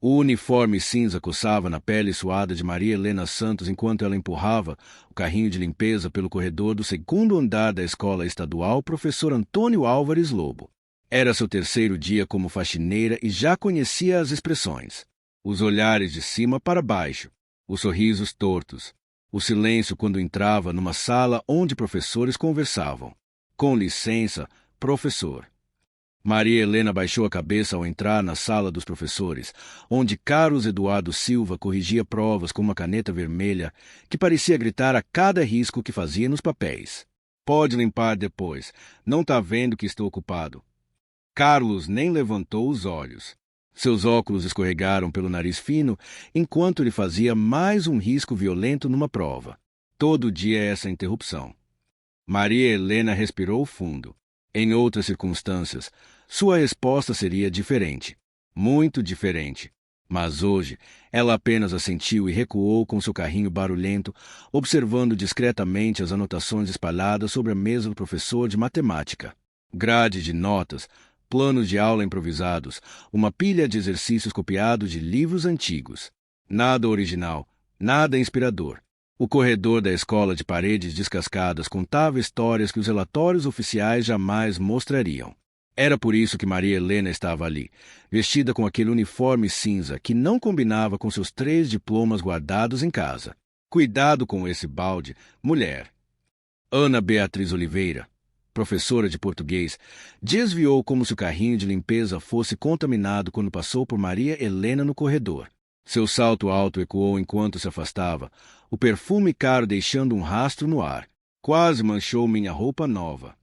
O uniforme cinza coçava na pele suada de Maria Helena Santos enquanto ela empurrava o carrinho de limpeza pelo corredor do segundo andar da Escola Estadual Professor Antônio Álvares Lobo. Era seu terceiro dia como faxineira e já conhecia as expressões. Os olhares de cima para baixo, os sorrisos tortos, o silêncio quando entrava numa sala onde professores conversavam. Com licença, professor. Maria Helena baixou a cabeça ao entrar na sala dos professores, onde Carlos Eduardo Silva corrigia provas com uma caneta vermelha que parecia gritar a cada risco que fazia nos papéis. Pode limpar depois. Não está vendo que estou ocupado. Carlos nem levantou os olhos. Seus óculos escorregaram pelo nariz fino enquanto ele fazia mais um risco violento numa prova. Todo dia essa interrupção. Maria Helena respirou fundo. Em outras circunstâncias, sua resposta seria diferente. Muito diferente. Mas hoje, ela apenas assentiu e recuou com seu carrinho barulhento, observando discretamente as anotações espalhadas sobre a mesa do professor de matemática. Grade de notas, planos de aula improvisados, uma pilha de exercícios copiados de livros antigos. Nada original, nada inspirador. O corredor da escola de paredes descascadas contava histórias que os relatórios oficiais jamais mostrariam. Era por isso que Maria Helena estava ali, vestida com aquele uniforme cinza que não combinava com seus 3 diplomas guardados em casa. Cuidado com esse balde, mulher. Ana Beatriz Oliveira, professora de português, desviou como se o carrinho de limpeza fosse contaminado quando passou por Maria Helena no corredor. Seu salto alto ecoou enquanto se afastava, o perfume caro deixando um rastro no ar. Quase manchou minha roupa nova.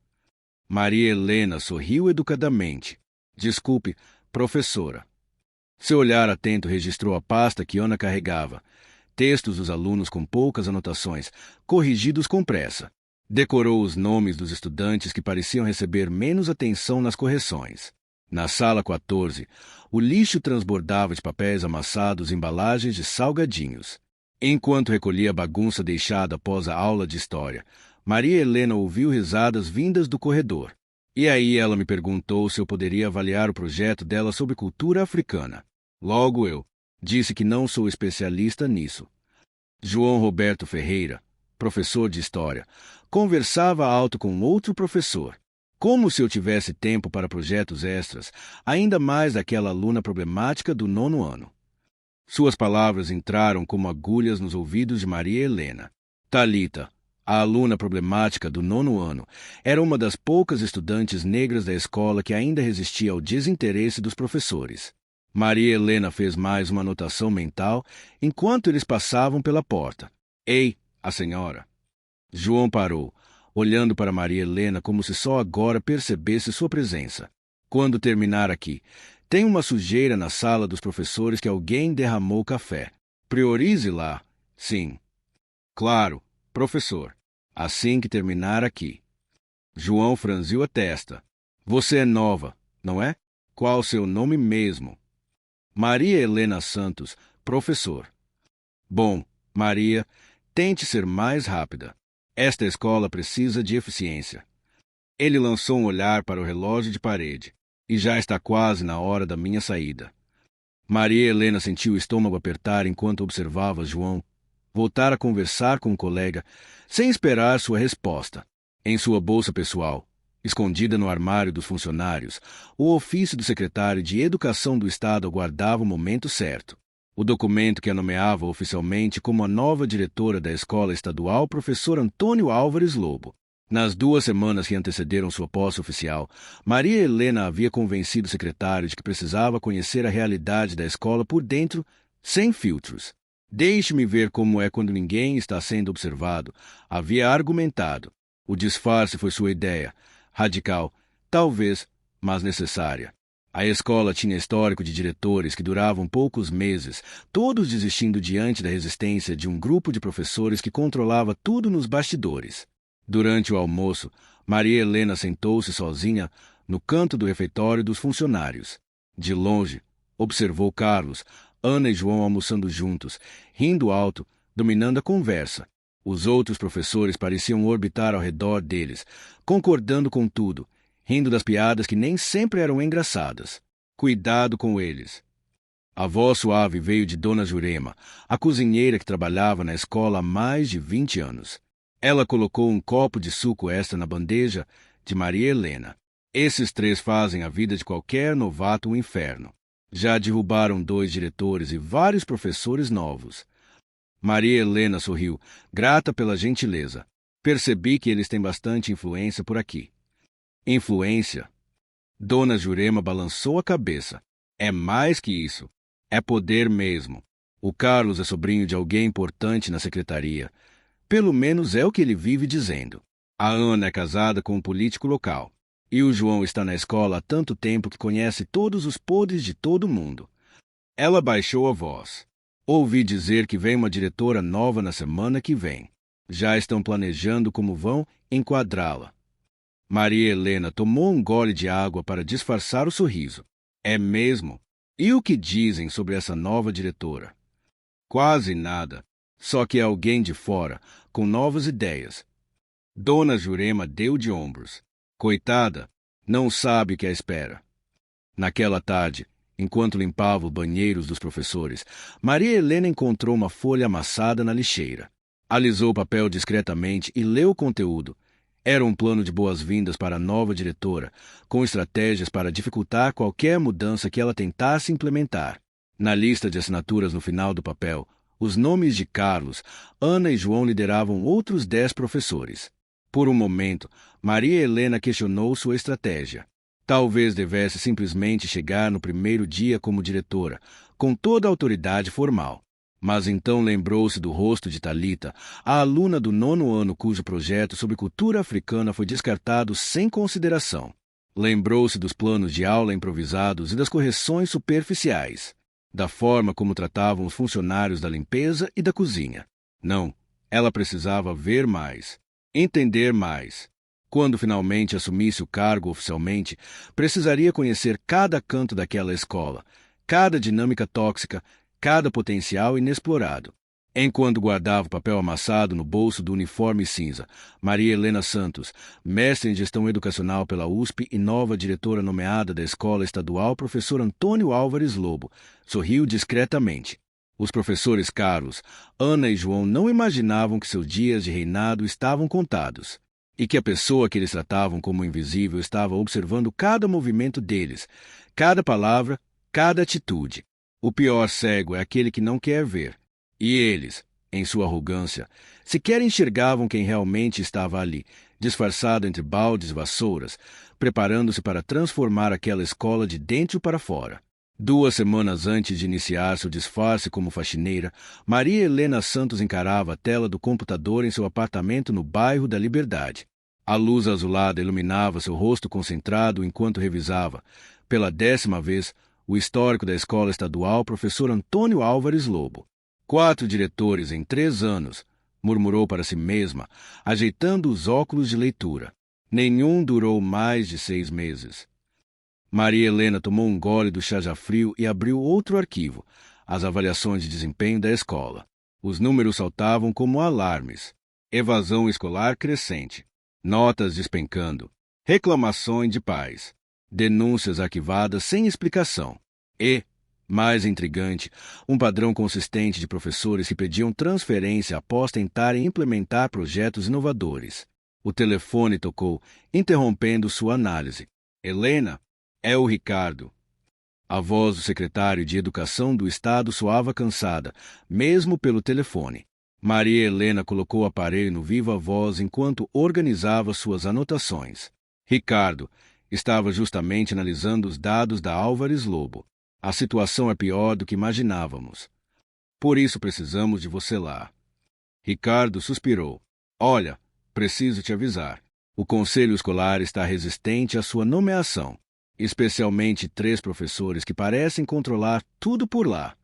Maria Helena sorriu educadamente. Desculpe, professora. Seu olhar atento registrou a pasta que Ana carregava. Textos dos alunos com poucas anotações, corrigidos com pressa. Decorou os nomes dos estudantes que pareciam receber menos atenção nas correções. Na sala 14, o lixo transbordava de papéis amassados e embalagens de salgadinhos. Enquanto recolhia a bagunça deixada após a aula de história, Maria Helena ouviu risadas vindas do corredor. E aí ela me perguntou se eu poderia avaliar o projeto dela sobre cultura africana. Logo eu disse que não sou especialista nisso. João Roberto Ferreira, professor de história, conversava alto com outro professor. Como se eu tivesse tempo para projetos extras, ainda mais daquela aluna problemática do 9º ano. Suas palavras entraram como agulhas nos ouvidos de Maria Helena. Thalita, a aluna problemática do 9º ano, era uma das poucas estudantes negras da escola que ainda resistia ao desinteresse dos professores. Maria Helena fez mais uma anotação mental enquanto eles passavam pela porta. Ei, a senhora. João parou, olhando para Maria Helena como se só agora percebesse sua presença. Quando terminar aqui, tem uma sujeira na sala dos professores que alguém derramou café. Priorize lá. Sim. Claro, professor. Assim que terminar aqui. João franziu a testa. Você é nova, não é? Qual o seu nome mesmo? Maria Helena Santos, professor. Bom, Maria, tente ser mais rápida. Esta escola precisa de eficiência. Ele lançou um olhar para o relógio de parede. E já está quase na hora da minha saída. Maria Helena sentiu o estômago apertar enquanto observava João voltar a conversar com um colega, sem esperar sua resposta. Em sua bolsa pessoal, escondida no armário dos funcionários, o ofício do secretário de Educação do Estado aguardava o momento certo. O documento que a nomeava oficialmente como a nova diretora da Escola Estadual Professor Antônio Álvares Lobo. Nas 2 semanas que antecederam sua posse oficial, Maria Helena havia convencido o secretário de que precisava conhecer a realidade da escola por dentro, sem filtros. Deixe-me ver como é quando ninguém está sendo observado, havia argumentado. O disfarce foi sua ideia, radical, talvez, mas necessária. A escola tinha histórico de diretores que duravam poucos meses, todos desistindo diante da resistência de um grupo de professores que controlava tudo nos bastidores. Durante o almoço, Maria Helena sentou-se sozinha no canto do refeitório dos funcionários. De longe, observou Carlos, Ana e João almoçando juntos, rindo alto, dominando a conversa. Os outros professores pareciam orbitar ao redor deles, concordando com tudo, rindo das piadas que nem sempre eram engraçadas. Cuidado com eles. A voz suave veio de Dona Jurema, a cozinheira que trabalhava na escola há mais de 20 anos. Ela colocou um copo de suco extra na bandeja de Maria Helena. Esses 3 fazem a vida de qualquer novato um inferno. Já derrubaram 2 diretores e vários professores novos. Maria Helena sorriu, grata pela gentileza. Percebi que eles têm bastante influência por aqui. Influência? Dona Jurema balançou a cabeça. É mais que isso. É poder mesmo. O Carlos é sobrinho de alguém importante na secretaria. Pelo menos é o que ele vive dizendo. A Ana é casada com um político local. E o João está na escola há tanto tempo que conhece todos os podres de todo mundo. Ela baixou a voz. Ouvi dizer que vem uma diretora nova na semana que vem. Já estão planejando como vão enquadrá-la. Maria Helena tomou um gole de água para disfarçar o sorriso. É mesmo? E o que dizem sobre essa nova diretora? Quase nada. Só que é alguém de fora, com novas ideias. Dona Jurema deu de ombros. Coitada, não sabe o que a espera. Naquela tarde, enquanto limpava os banheiros dos professores, Maria Helena encontrou uma folha amassada na lixeira. Alisou o papel discretamente e leu o conteúdo. Era um plano de boas-vindas para a nova diretora, com estratégias para dificultar qualquer mudança que ela tentasse implementar. Na lista de assinaturas no final do papel, os nomes de Carlos, Ana e João lideravam outros 10 professores. Por um momento, Maria Helena questionou sua estratégia. Talvez devesse simplesmente chegar no primeiro dia como diretora, com toda a autoridade formal. Mas então lembrou-se do rosto de Talita, a aluna do 9º ano cujo projeto sobre cultura africana foi descartado sem consideração. Lembrou-se dos planos de aula improvisados e das correções superficiais, da forma como tratavam os funcionários da limpeza e da cozinha. Não, ela precisava ver mais, entender mais. Quando finalmente assumisse o cargo oficialmente, precisaria conhecer cada canto daquela escola, cada dinâmica tóxica, cada potencial inexplorado. Enquanto guardava o papel amassado no bolso do uniforme cinza, Maria Helena Santos, mestre em gestão educacional pela USP e nova diretora nomeada da Escola Estadual, professor Antônio Álvares Lobo, sorriu discretamente. Os professores Carlos, Ana e João não imaginavam que seus dias de reinado estavam contados, e que a pessoa que eles tratavam como invisível estava observando cada movimento deles, cada palavra, cada atitude. O pior cego é aquele que não quer ver. E eles, em sua arrogância, sequer enxergavam quem realmente estava ali, disfarçado entre baldes e vassouras, preparando-se para transformar aquela escola de dentro para fora. 2 semanas antes de iniciar seu disfarce como faxineira, Maria Helena Santos encarava a tela do computador em seu apartamento no bairro da Liberdade. A luz azulada iluminava seu rosto concentrado enquanto revisava, pela 10ª vez, o histórico da Escola Estadual professor Antônio Álvares Lobo. 4 diretores em 3 anos, murmurou para si mesma, ajeitando os óculos de leitura. Nenhum durou mais de 6 meses. Maria Helena tomou um gole do chá já frio e abriu outro arquivo, as avaliações de desempenho da escola. Os números saltavam como alarmes. Evasão escolar crescente. Notas despencando. Reclamações de pais. Denúncias arquivadas sem explicação. E, mais intrigante, um padrão consistente de professores que pediam transferência após tentarem implementar projetos inovadores. O telefone tocou, interrompendo sua análise. Helena, é o Ricardo. A voz do secretário de Educação do Estado soava cansada, mesmo pelo telefone. Maria Helena colocou o aparelho no viva voz enquanto organizava suas anotações. Ricardo estava justamente analisando os dados da Álvares Lobo. A situação é pior do que imaginávamos. Por isso precisamos de você lá. Ricardo suspirou. Olha, preciso te avisar. O conselho escolar está resistente à sua nomeação, especialmente 3 professores que parecem controlar tudo por lá.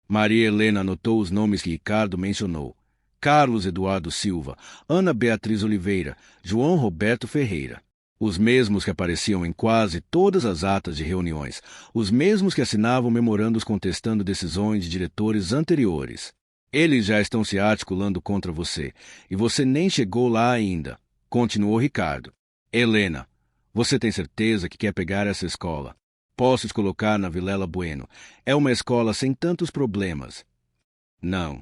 Maria Helena anotou os nomes que Ricardo mencionou. Carlos Eduardo Silva, Ana Beatriz Oliveira, João Roberto Ferreira. Os mesmos que apareciam em quase todas as atas de reuniões, os mesmos que assinavam memorandos contestando decisões de diretores anteriores. Eles já estão se articulando contra você, e você nem chegou lá ainda, continuou Ricardo. Helena, você tem certeza que quer pegar essa escola? Posso te colocar na Vilela Bueno. É uma escola sem tantos problemas. Não.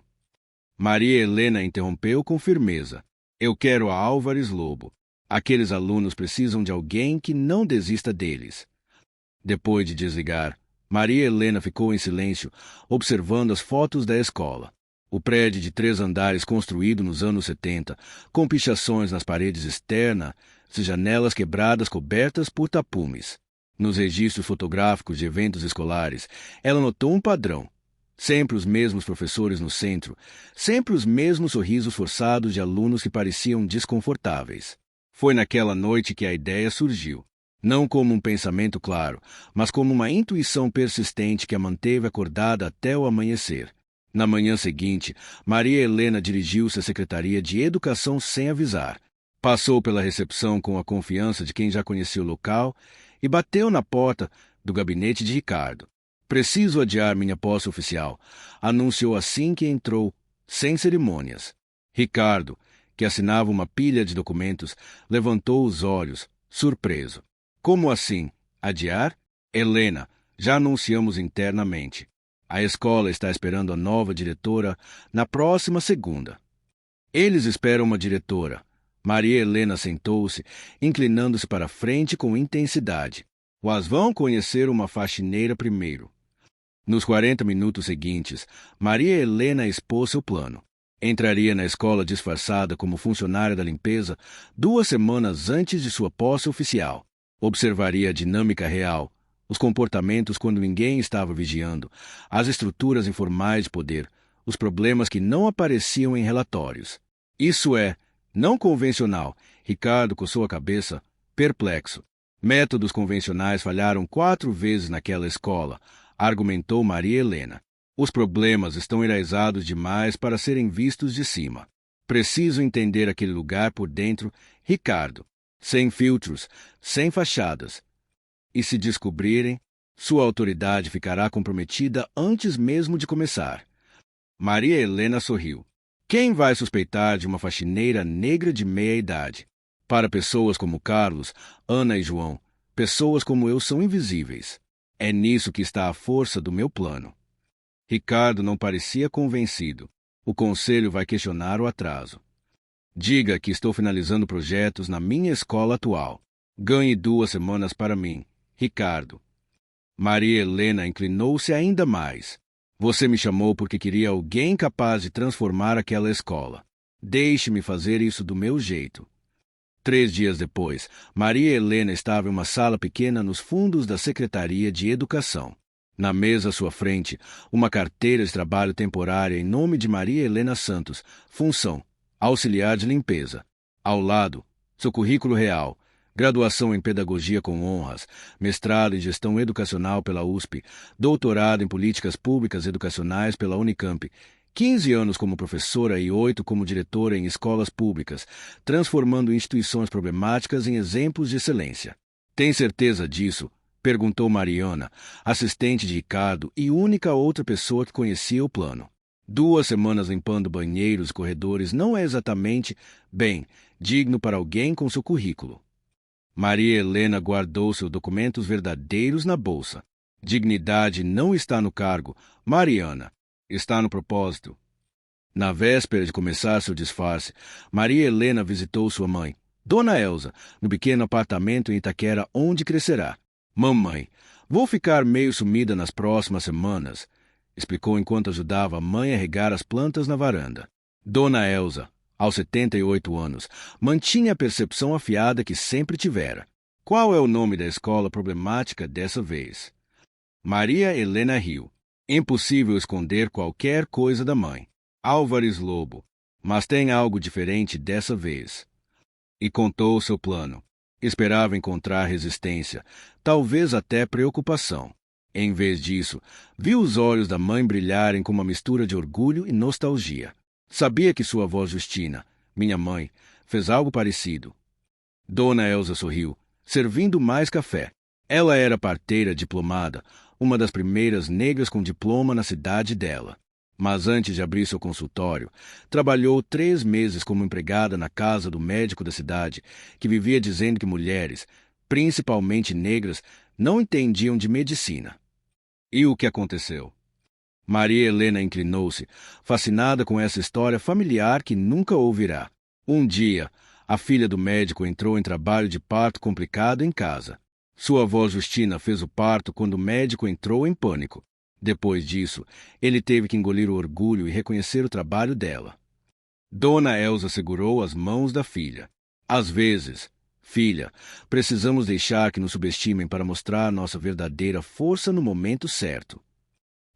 Maria Helena interrompeu com firmeza. Eu quero a Álvares Lobo. Aqueles alunos precisam de alguém que não desista deles. Depois de desligar, Maria Helena ficou em silêncio, observando as fotos da escola. O prédio de 3 andares construído nos anos 70, com pichações nas paredes externas e janelas quebradas cobertas por tapumes. Nos registros fotográficos de eventos escolares, ela notou um padrão. Sempre os mesmos professores no centro, sempre os mesmos sorrisos forçados de alunos que pareciam desconfortáveis. Foi naquela noite que a ideia surgiu. Não como um pensamento claro, mas como uma intuição persistente que a manteve acordada até o amanhecer. Na manhã seguinte, Maria Helena dirigiu-se à Secretaria de Educação sem avisar. Passou pela recepção com a confiança de quem já conhecia o local e bateu na porta do gabinete de Ricardo. Preciso adiar minha posse oficial, anunciou assim que entrou, sem cerimônias. Ricardo, que assinava uma pilha de documentos, levantou os olhos, surpreso. Como assim? Adiar? Helena, já anunciamos internamente. A escola está esperando a nova diretora na próxima segunda. Eles esperam uma diretora. Maria Helena sentou-se, inclinando-se para frente com intensidade. Mas vão conhecer uma faxineira primeiro. Nos 40 minutos seguintes, Maria Helena expôs seu plano. Entraria na escola disfarçada como funcionária da limpeza 2 semanas antes de sua posse oficial. Observaria a dinâmica real, os comportamentos quando ninguém estava vigiando, as estruturas informais de poder, os problemas que não apareciam em relatórios. Isso é, não convencional. Ricardo coçou a cabeça, perplexo. Métodos convencionais falharam 4 vezes naquela escola, argumentou Maria Helena. Os problemas estão enraizados demais para serem vistos de cima. Preciso entender aquele lugar por dentro, Ricardo. Sem filtros, sem fachadas. E se descobrirem, sua autoridade ficará comprometida antes mesmo de começar. Maria Helena sorriu. Quem vai suspeitar de uma faxineira negra de meia-idade? Para pessoas como Carlos, Ana e João, pessoas como eu são invisíveis. É nisso que está a força do meu plano. Ricardo não parecia convencido. O conselho vai questionar o atraso. Diga que estou finalizando projetos na minha escola atual. Ganhe 2 semanas para mim, Ricardo. Maria Helena inclinou-se ainda mais. Você me chamou porque queria alguém capaz de transformar aquela escola. Deixe-me fazer isso do meu jeito. 3 dias depois, Maria Helena estava em uma sala pequena nos fundos da Secretaria de Educação. Na mesa à sua frente, uma carteira de trabalho temporária em nome de Maria Helena Santos, função, auxiliar de limpeza. Ao lado, seu currículo real, graduação em Pedagogia com honras, mestrado em Gestão Educacional pela USP, doutorado em Políticas Públicas Educacionais pela Unicamp, 15 anos como professora e 8 como diretora em escolas públicas, transformando instituições problemáticas em exemplos de excelência. Tem certeza disso? Perguntou Mariana, assistente de Ricardo e única outra pessoa que conhecia o plano. 2 semanas limpando banheiros e corredores não é exatamente, bem, digno para alguém com seu currículo. Maria Helena guardou seus documentos verdadeiros na bolsa. Dignidade não está no cargo, Mariana. Está no propósito. Na véspera de começar seu disfarce, Maria Helena visitou sua mãe, Dona Elza, no pequeno apartamento em Itaquera onde crescerá. Mamãe, vou ficar meio sumida nas próximas semanas, explicou enquanto ajudava a mãe a regar as plantas na varanda. Dona Elza, aos 78 anos, mantinha a percepção afiada que sempre tivera. Qual é o nome da escola problemática dessa vez? Maria Helena riu. Impossível esconder qualquer coisa da mãe. Álvares Lobo. Mas tem algo diferente dessa vez. E contou seu plano. Esperava encontrar resistência, talvez até preocupação. Em vez disso, viu os olhos da mãe brilharem com uma mistura de orgulho e nostalgia. Sabia que sua avó Justina, minha mãe, fez algo parecido. Dona Elza sorriu, servindo mais café. Ela era parteira diplomada, uma das primeiras negras com diploma na cidade dela. Mas antes de abrir seu consultório, trabalhou 3 meses como empregada na casa do médico da cidade, que vivia dizendo que mulheres, principalmente negras, não entendiam de medicina. E o que aconteceu? Maria Helena inclinou-se, fascinada com essa história familiar que nunca ouvirá. Um dia, a filha do médico entrou em trabalho de parto complicado em casa. Sua avó Justina fez o parto quando o médico entrou em pânico. Depois disso, ele teve que engolir o orgulho e reconhecer o trabalho dela. Dona Elsa segurou as mãos da filha. Às vezes, filha, precisamos deixar que nos subestimem para mostrar nossa verdadeira força no momento certo.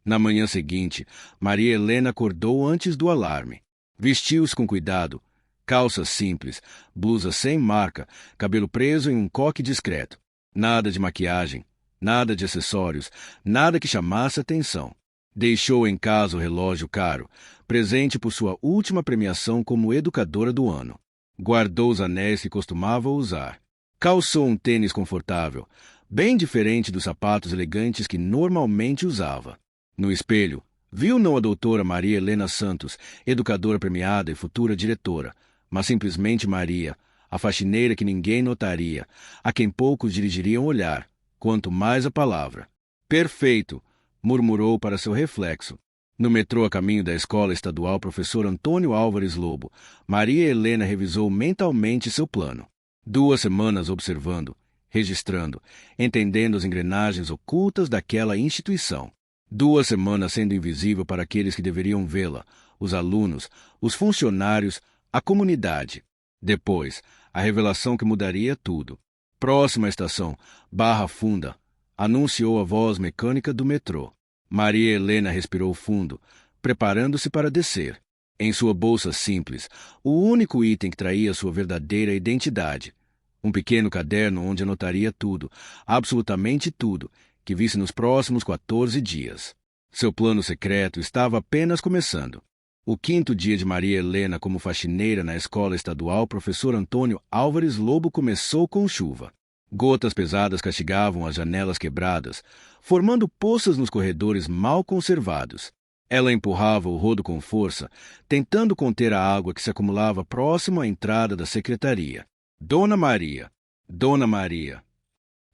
Na manhã seguinte, Maria Helena acordou antes do alarme. Vestiu-se com cuidado, calças simples, blusa sem marca, cabelo preso em um coque discreto. Nada de maquiagem, nada de acessórios, nada que chamasse atenção. Deixou em casa o relógio caro, presente por sua última premiação como educadora do ano. Guardou os anéis que costumava usar. Calçou um tênis confortável, bem diferente dos sapatos elegantes que normalmente usava. No espelho, viu não a doutora Maria Helena Santos, educadora premiada e futura diretora, mas simplesmente Maria, a faxineira que ninguém notaria, a quem poucos dirigiriam olhar, quanto mais a palavra. Perfeito, murmurou para seu reflexo. No metrô a caminho da escola estadual Professor Antônio Álvares Lobo, Maria Helena revisou mentalmente seu plano. 2 semanas observando, registrando, entendendo as engrenagens ocultas daquela instituição. 2 semanas sendo invisível para aqueles que deveriam vê-la, os alunos, os funcionários, a comunidade. Depois, a revelação que mudaria tudo. Próxima estação, Barra Funda, anunciou a voz mecânica do metrô. Maria Helena respirou fundo, preparando-se para descer. Em sua bolsa simples, o único item que traía sua verdadeira identidade. Um pequeno caderno onde anotaria tudo, absolutamente tudo, que visse nos próximos 14 dias. Seu plano secreto estava apenas começando. O 5º dia de Maria Helena como faxineira na escola estadual Professor Antônio Álvares Lobo começou com chuva. Gotas pesadas castigavam as janelas quebradas, formando poças nos corredores mal conservados. Ela empurrava o rodo com força, tentando conter a água que se acumulava próximo à entrada da secretaria. Dona Maria! Dona Maria!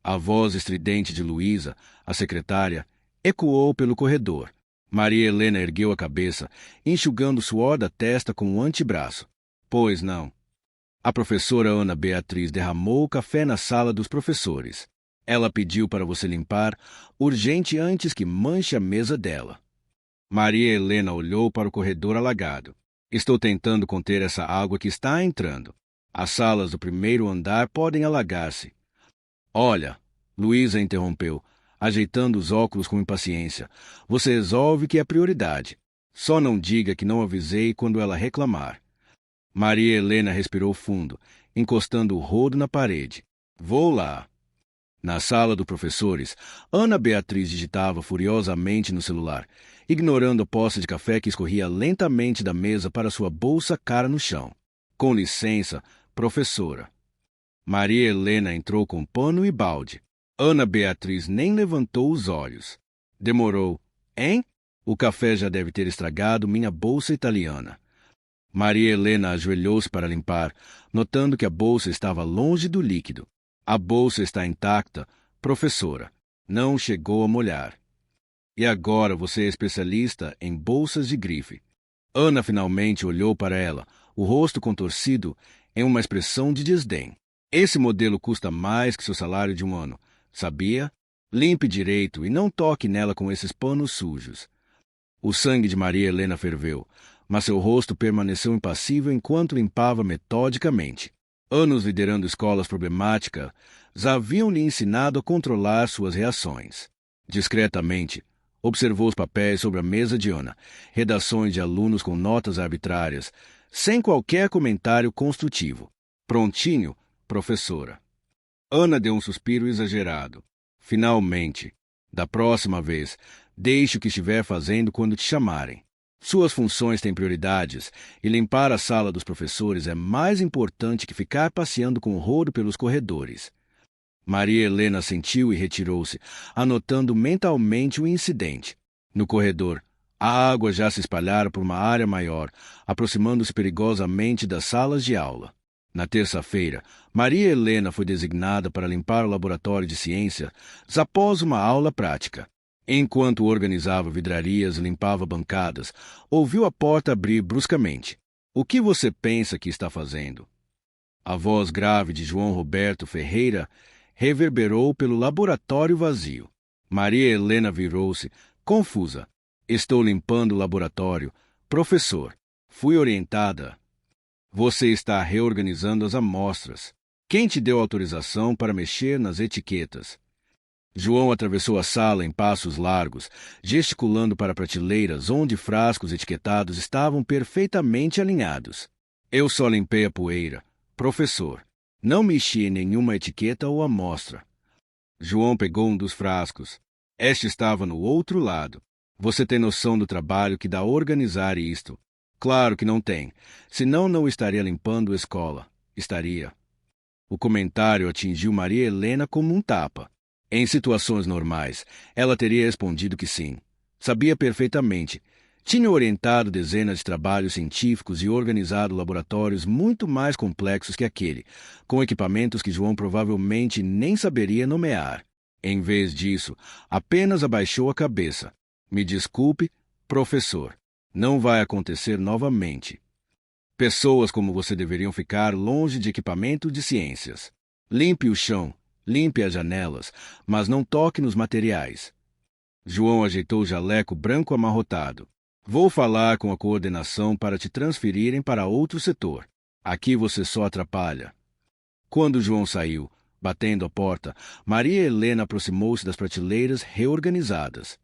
A voz estridente de Luísa, a secretária, ecoou pelo corredor. Maria Helena ergueu a cabeça, enxugando o suor da testa com o antebraço. Pois não. A professora Ana Beatriz derramou o café na sala dos professores. Ela pediu para você limpar, urgente antes que manche a mesa dela. Maria Helena olhou para o corredor alagado. Estou tentando conter essa água que está entrando. As salas do 1º andar podem alagar-se. Olha, Luísa interrompeu, ajeitando os óculos com impaciência. Você resolve que é prioridade. Só não diga que não avisei quando ela reclamar. Maria Helena respirou fundo, encostando o rodo na parede. Vou lá. Na sala dos professores, Ana Beatriz digitava furiosamente no celular, ignorando a poça de café que escorria lentamente da mesa para sua bolsa cara no chão. Com licença, professora. Maria Helena entrou com pano e balde. Ana Beatriz nem levantou os olhos. Demorou. Hein? O café já deve ter estragado minha bolsa italiana. Maria Helena ajoelhou-se para limpar, notando que a bolsa estava longe do líquido. A bolsa está intacta, professora. Não chegou a molhar. E agora você é especialista em bolsas de grife. Ana finalmente olhou para ela, o rosto contorcido em uma expressão de desdém. Esse modelo custa mais que seu salário de um ano. Sabia? Limpe direito e não toque nela com esses panos sujos. O sangue de Maria Helena ferveu, mas seu rosto permaneceu impassível enquanto limpava metodicamente. Anos liderando escolas problemáticas haviam lhe ensinado a controlar suas reações. Discretamente, observou os papéis sobre a mesa de Ana, redações de alunos com notas arbitrárias, sem qualquer comentário construtivo. Prontinho, professora. Ana deu um suspiro exagerado. Finalmente. Da próxima vez, deixe o que estiver fazendo quando te chamarem. Suas funções têm prioridades, e limpar a sala dos professores é mais importante que ficar passeando com o rodo pelos corredores. Maria Helena assentiu e retirou-se, anotando mentalmente o incidente. No corredor, a água já se espalhara por uma área maior, aproximando-se perigosamente das salas de aula. Na terça-feira, Maria Helena foi designada para limpar o laboratório de ciências após uma aula prática. Enquanto organizava vidrarias e limpava bancadas, ouviu a porta abrir bruscamente. O que você pensa que está fazendo? A voz grave de João Roberto Ferreira reverberou pelo laboratório vazio. Maria Helena virou-se, confusa. Estou limpando o laboratório. Professor, fui orientada. Você está reorganizando as amostras. Quem te deu autorização para mexer nas etiquetas? João atravessou a sala em passos largos, gesticulando para prateleiras onde frascos etiquetados estavam perfeitamente alinhados. Eu só limpei a poeira. Professor, não mexi em nenhuma etiqueta ou amostra. João pegou um dos frascos. Este estava no outro lado. Você tem noção do trabalho que dá organizar isto? Claro que não tem. Senão não estaria limpando a escola. Estaria. O comentário atingiu Maria Helena como um tapa. Em situações normais, ela teria respondido que sim. Sabia perfeitamente. Tinha orientado dezenas de trabalhos científicos e organizado laboratórios muito mais complexos que aquele, com equipamentos que João provavelmente nem saberia nomear. Em vez disso, apenas abaixou a cabeça. Me desculpe, professor. Não vai acontecer novamente. Pessoas como você deveriam ficar longe de equipamento de ciências. Limpe o chão, limpe as janelas, mas não toque nos materiais. João ajeitou o jaleco branco amarrotado. Vou falar com a coordenação para te transferirem para outro setor. Aqui você só atrapalha. Quando João saiu, batendo a porta, Maria Helena aproximou-se das prateleiras reorganizadas.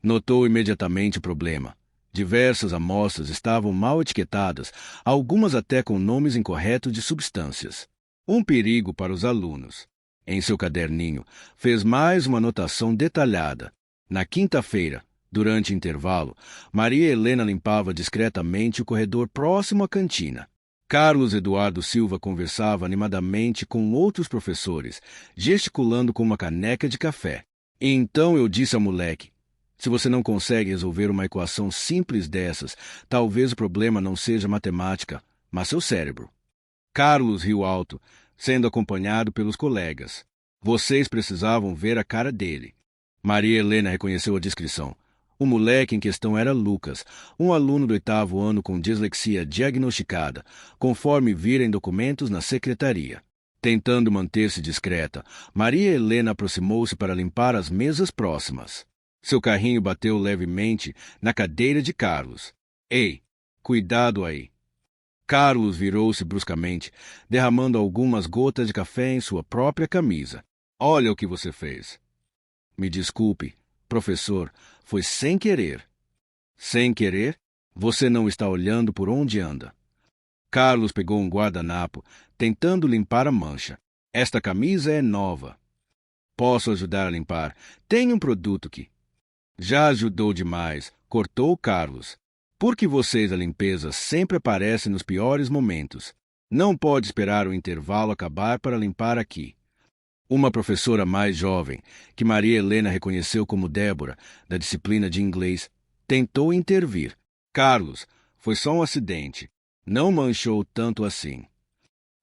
Notou imediatamente o problema. Diversas amostras estavam mal etiquetadas, algumas até com nomes incorretos de substâncias. Um perigo para os alunos. Em seu caderninho, fez mais uma anotação detalhada. Na quinta-feira, durante o intervalo, Maria Helena limpava discretamente o corredor próximo à cantina. Carlos Eduardo Silva conversava animadamente com outros professores, gesticulando com uma caneca de café. E então eu disse ao moleque: se você não consegue resolver uma equação simples dessas, talvez o problema não seja matemática, mas seu cérebro. Carlos riu alto, sendo acompanhado pelos colegas. Vocês precisavam ver a cara dele. Maria Helena reconheceu a descrição. O moleque em questão era Lucas, um aluno do 8º ano com dislexia diagnosticada, conforme vira em documentos na secretaria. Tentando manter-se discreta, Maria Helena aproximou-se para limpar as mesas próximas. Seu carrinho bateu levemente na cadeira de Carlos. Ei, cuidado aí. Carlos virou-se bruscamente, derramando algumas gotas de café em sua própria camisa. Olha o que você fez. Me desculpe, professor, foi sem querer. Sem querer? Você não está olhando por onde anda. Carlos pegou um guardanapo, tentando limpar a mancha. Esta camisa é nova. Posso ajudar a limpar. Tem um produto que... Já ajudou demais, cortou Carlos. Porque vocês da limpeza sempre aparecem nos piores momentos. Não pode esperar o intervalo acabar para limpar aqui. Uma professora mais jovem, que Maria Helena reconheceu como Débora, da disciplina de inglês, tentou intervir. Carlos, foi só um acidente. Não manchou tanto assim.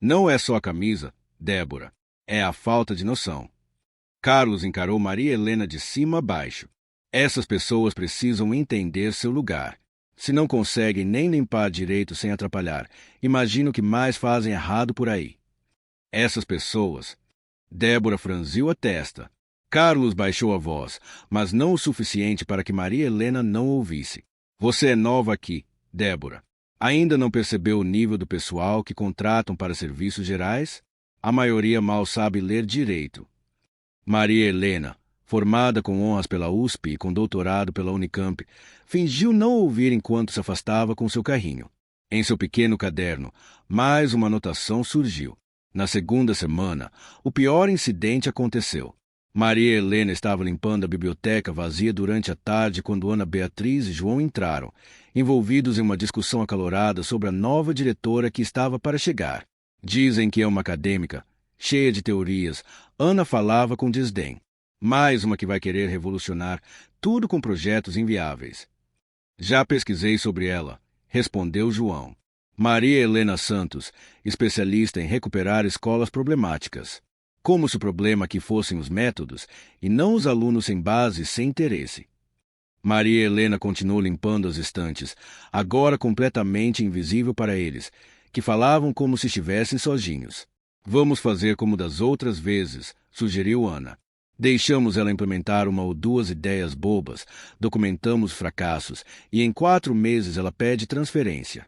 Não é só a camisa, Débora. É a falta de noção. Carlos encarou Maria Helena de cima a baixo. Essas pessoas precisam entender seu lugar. Se não conseguem nem limpar direito sem atrapalhar, imagino o que mais fazem errado por aí. Essas pessoas... Débora franziu a testa. Carlos baixou a voz, mas não o suficiente para que Maria Helena não ouvisse. Você é nova aqui, Débora. Ainda não percebeu o nível do pessoal que contratam para serviços gerais? A maioria mal sabe ler direito. Maria Helena, formada com honras pela USP e com doutorado pela Unicamp, fingiu não ouvir enquanto se afastava com seu carrinho. Em seu pequeno caderno, mais uma anotação surgiu. Na segunda semana, o pior incidente aconteceu. Maria Helena estava limpando a biblioteca vazia durante a tarde quando Ana Beatriz e João entraram, envolvidos em uma discussão acalorada sobre a nova diretora que estava para chegar. Dizem que é uma acadêmica, cheia de teorias. Ana falava com desdém. Mais uma que vai querer revolucionar, tudo com projetos inviáveis. Já pesquisei sobre ela, respondeu João. Maria Helena Santos, especialista em recuperar escolas problemáticas. Como se o problema aqui fossem os métodos e não os alunos sem base e sem interesse. Maria Helena continuou limpando as estantes, agora completamente invisível para eles, que falavam como se estivessem sozinhos. Vamos fazer como das outras vezes, sugeriu Ana. Deixamos ela implementar uma ou duas ideias bobas, documentamos fracassos e em 4 meses ela pede transferência.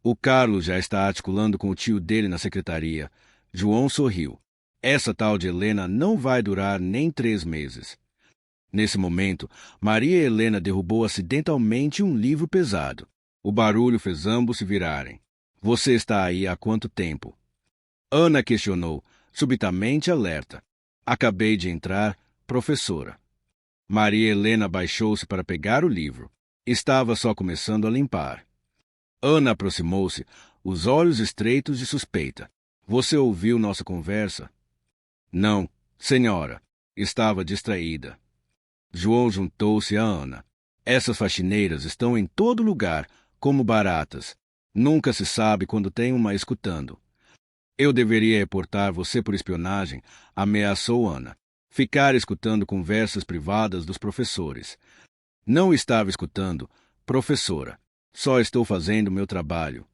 O Carlos já está articulando com o tio dele na secretaria. João sorriu. Essa tal de Helena não vai durar nem 3 meses. Nesse momento, Maria Helena derrubou acidentalmente um livro pesado. O barulho fez ambos se virarem. Você está aí há quanto tempo? Ana questionou, subitamente alerta. Acabei de entrar, professora. Maria Helena baixou-se para pegar o livro. Estava só começando a limpar. Ana aproximou-se, os olhos estreitos de suspeita. Você ouviu nossa conversa? Não, senhora. Estava distraída. João juntou-se a Ana. Essas faxineiras estão em todo lugar, como baratas. Nunca se sabe quando tem uma escutando. Eu deveria reportar você por espionagem, ameaçou Ana. Ficar escutando conversas privadas dos professores. Não estava escutando, professora. Só estou fazendo meu trabalho.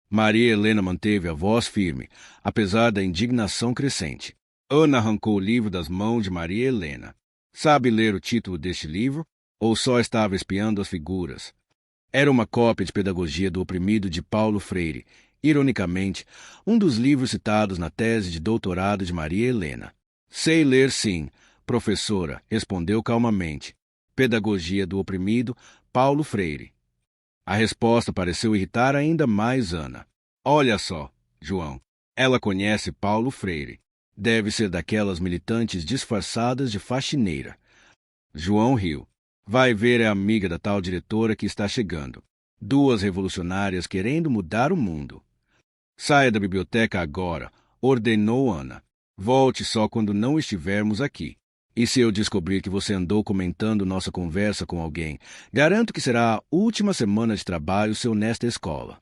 Maria Helena manteve a voz firme, apesar da indignação crescente. Ana arrancou o livro das mãos de Maria Helena. Sabe ler o título deste livro? Ou só estava espiando as figuras? Era uma cópia de Pedagogia do Oprimido de Paulo Freire, ironicamente, um dos livros citados na tese de doutorado de Maria Helena. Sei ler sim, professora, respondeu calmamente. Pedagogia do Oprimido, Paulo Freire. A resposta pareceu irritar ainda mais Ana. Olha só, João, ela conhece Paulo Freire. Deve ser daquelas militantes disfarçadas de faxineira. João riu. Vai ver, é amiga da tal diretora que está chegando. 2 revolucionárias querendo mudar o mundo. Saia da biblioteca agora, ordenou Ana. Volte só quando não estivermos aqui. E se eu descobrir que você andou comentando nossa conversa com alguém, garanto que será a última semana de trabalho seu nesta escola.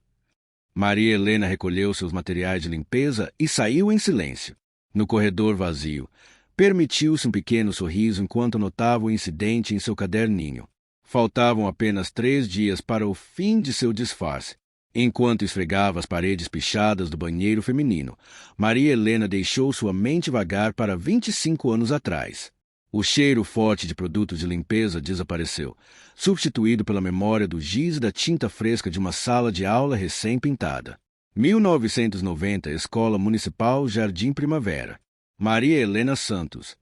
Maria Helena recolheu seus materiais de limpeza e saiu em silêncio. No corredor vazio, permitiu-se um pequeno sorriso enquanto anotava o incidente em seu caderninho. Faltavam apenas 3 dias para o fim de seu disfarce. Enquanto esfregava as paredes pichadas do banheiro feminino, Maria Helena deixou sua mente vagar para 25 anos atrás. O cheiro forte de produtos de limpeza desapareceu, substituído pela memória do giz e da tinta fresca de uma sala de aula recém-pintada. 1990, Escola Municipal Jardim Primavera. Maria Helena Santos.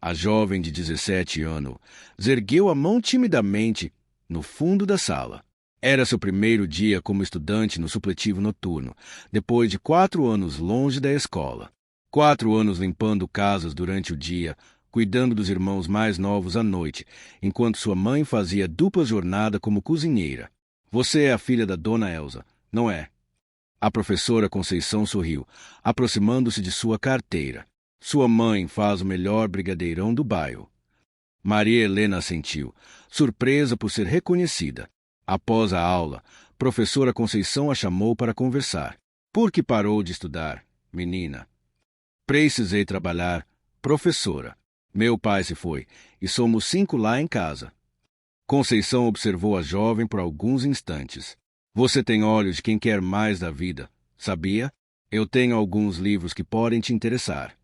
A jovem de 17 anos ergueu a mão timidamente no fundo da sala. Era seu primeiro dia como estudante no supletivo noturno, depois de 4 anos longe da escola. 4 anos limpando casas durante o dia, cuidando dos irmãos mais novos à noite, enquanto sua mãe fazia dupla jornada como cozinheira. Você é a filha da dona Elsa, não é? A professora Conceição sorriu, aproximando-se de sua carteira. Sua mãe faz o melhor brigadeirão do bairro. Maria Helena assentiu, surpresa por ser reconhecida. Após a aula, professora Conceição a chamou para conversar. Por que parou de estudar, menina? Precisei trabalhar, professora. Meu pai se foi, e somos 5 lá em casa. Conceição observou a jovem por alguns instantes. Você tem olhos de quem quer mais da vida, sabia? Eu tenho alguns livros que podem te interessar.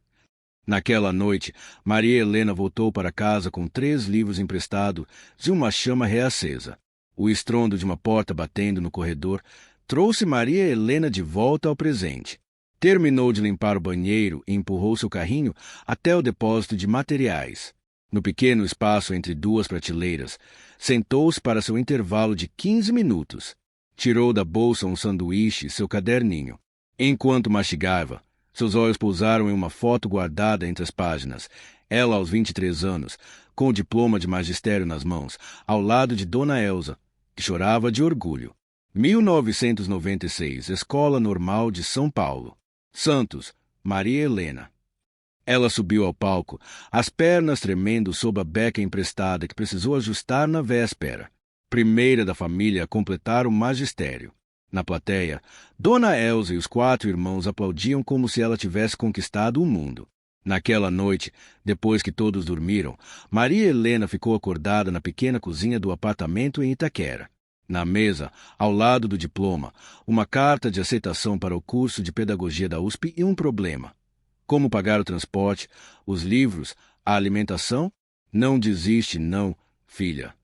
Naquela noite, Maria Helena voltou para casa com 3 livros emprestados e uma chama reacesa. O estrondo de uma porta batendo no corredor trouxe Maria Helena de volta ao presente. Terminou de limpar o banheiro e empurrou seu carrinho até o depósito de materiais. No pequeno espaço entre 2 prateleiras, sentou-se para seu intervalo de 15 minutos. Tirou da bolsa um sanduíche e seu caderninho. Enquanto mastigava, seus olhos pousaram em uma foto guardada entre as páginas. Ela aos 23 anos, com o diploma de magistério nas mãos, ao lado de Dona Elsa, que chorava de orgulho. 1996, Escola Normal de São Paulo. Santos, Maria Helena. Ela subiu ao palco, as pernas tremendo sob a beca emprestada que precisou ajustar na véspera. Primeira da família a completar o magistério. Na plateia, Dona Elsa e os 4 irmãos aplaudiam como se ela tivesse conquistado o mundo. Naquela noite, depois que todos dormiram, Maria Helena ficou acordada na pequena cozinha do apartamento em Itaquera. Na mesa, ao lado do diploma, uma carta de aceitação para o curso de pedagogia da USP e um problema. Como pagar o transporte, os livros, a alimentação? Não desiste, não, filha.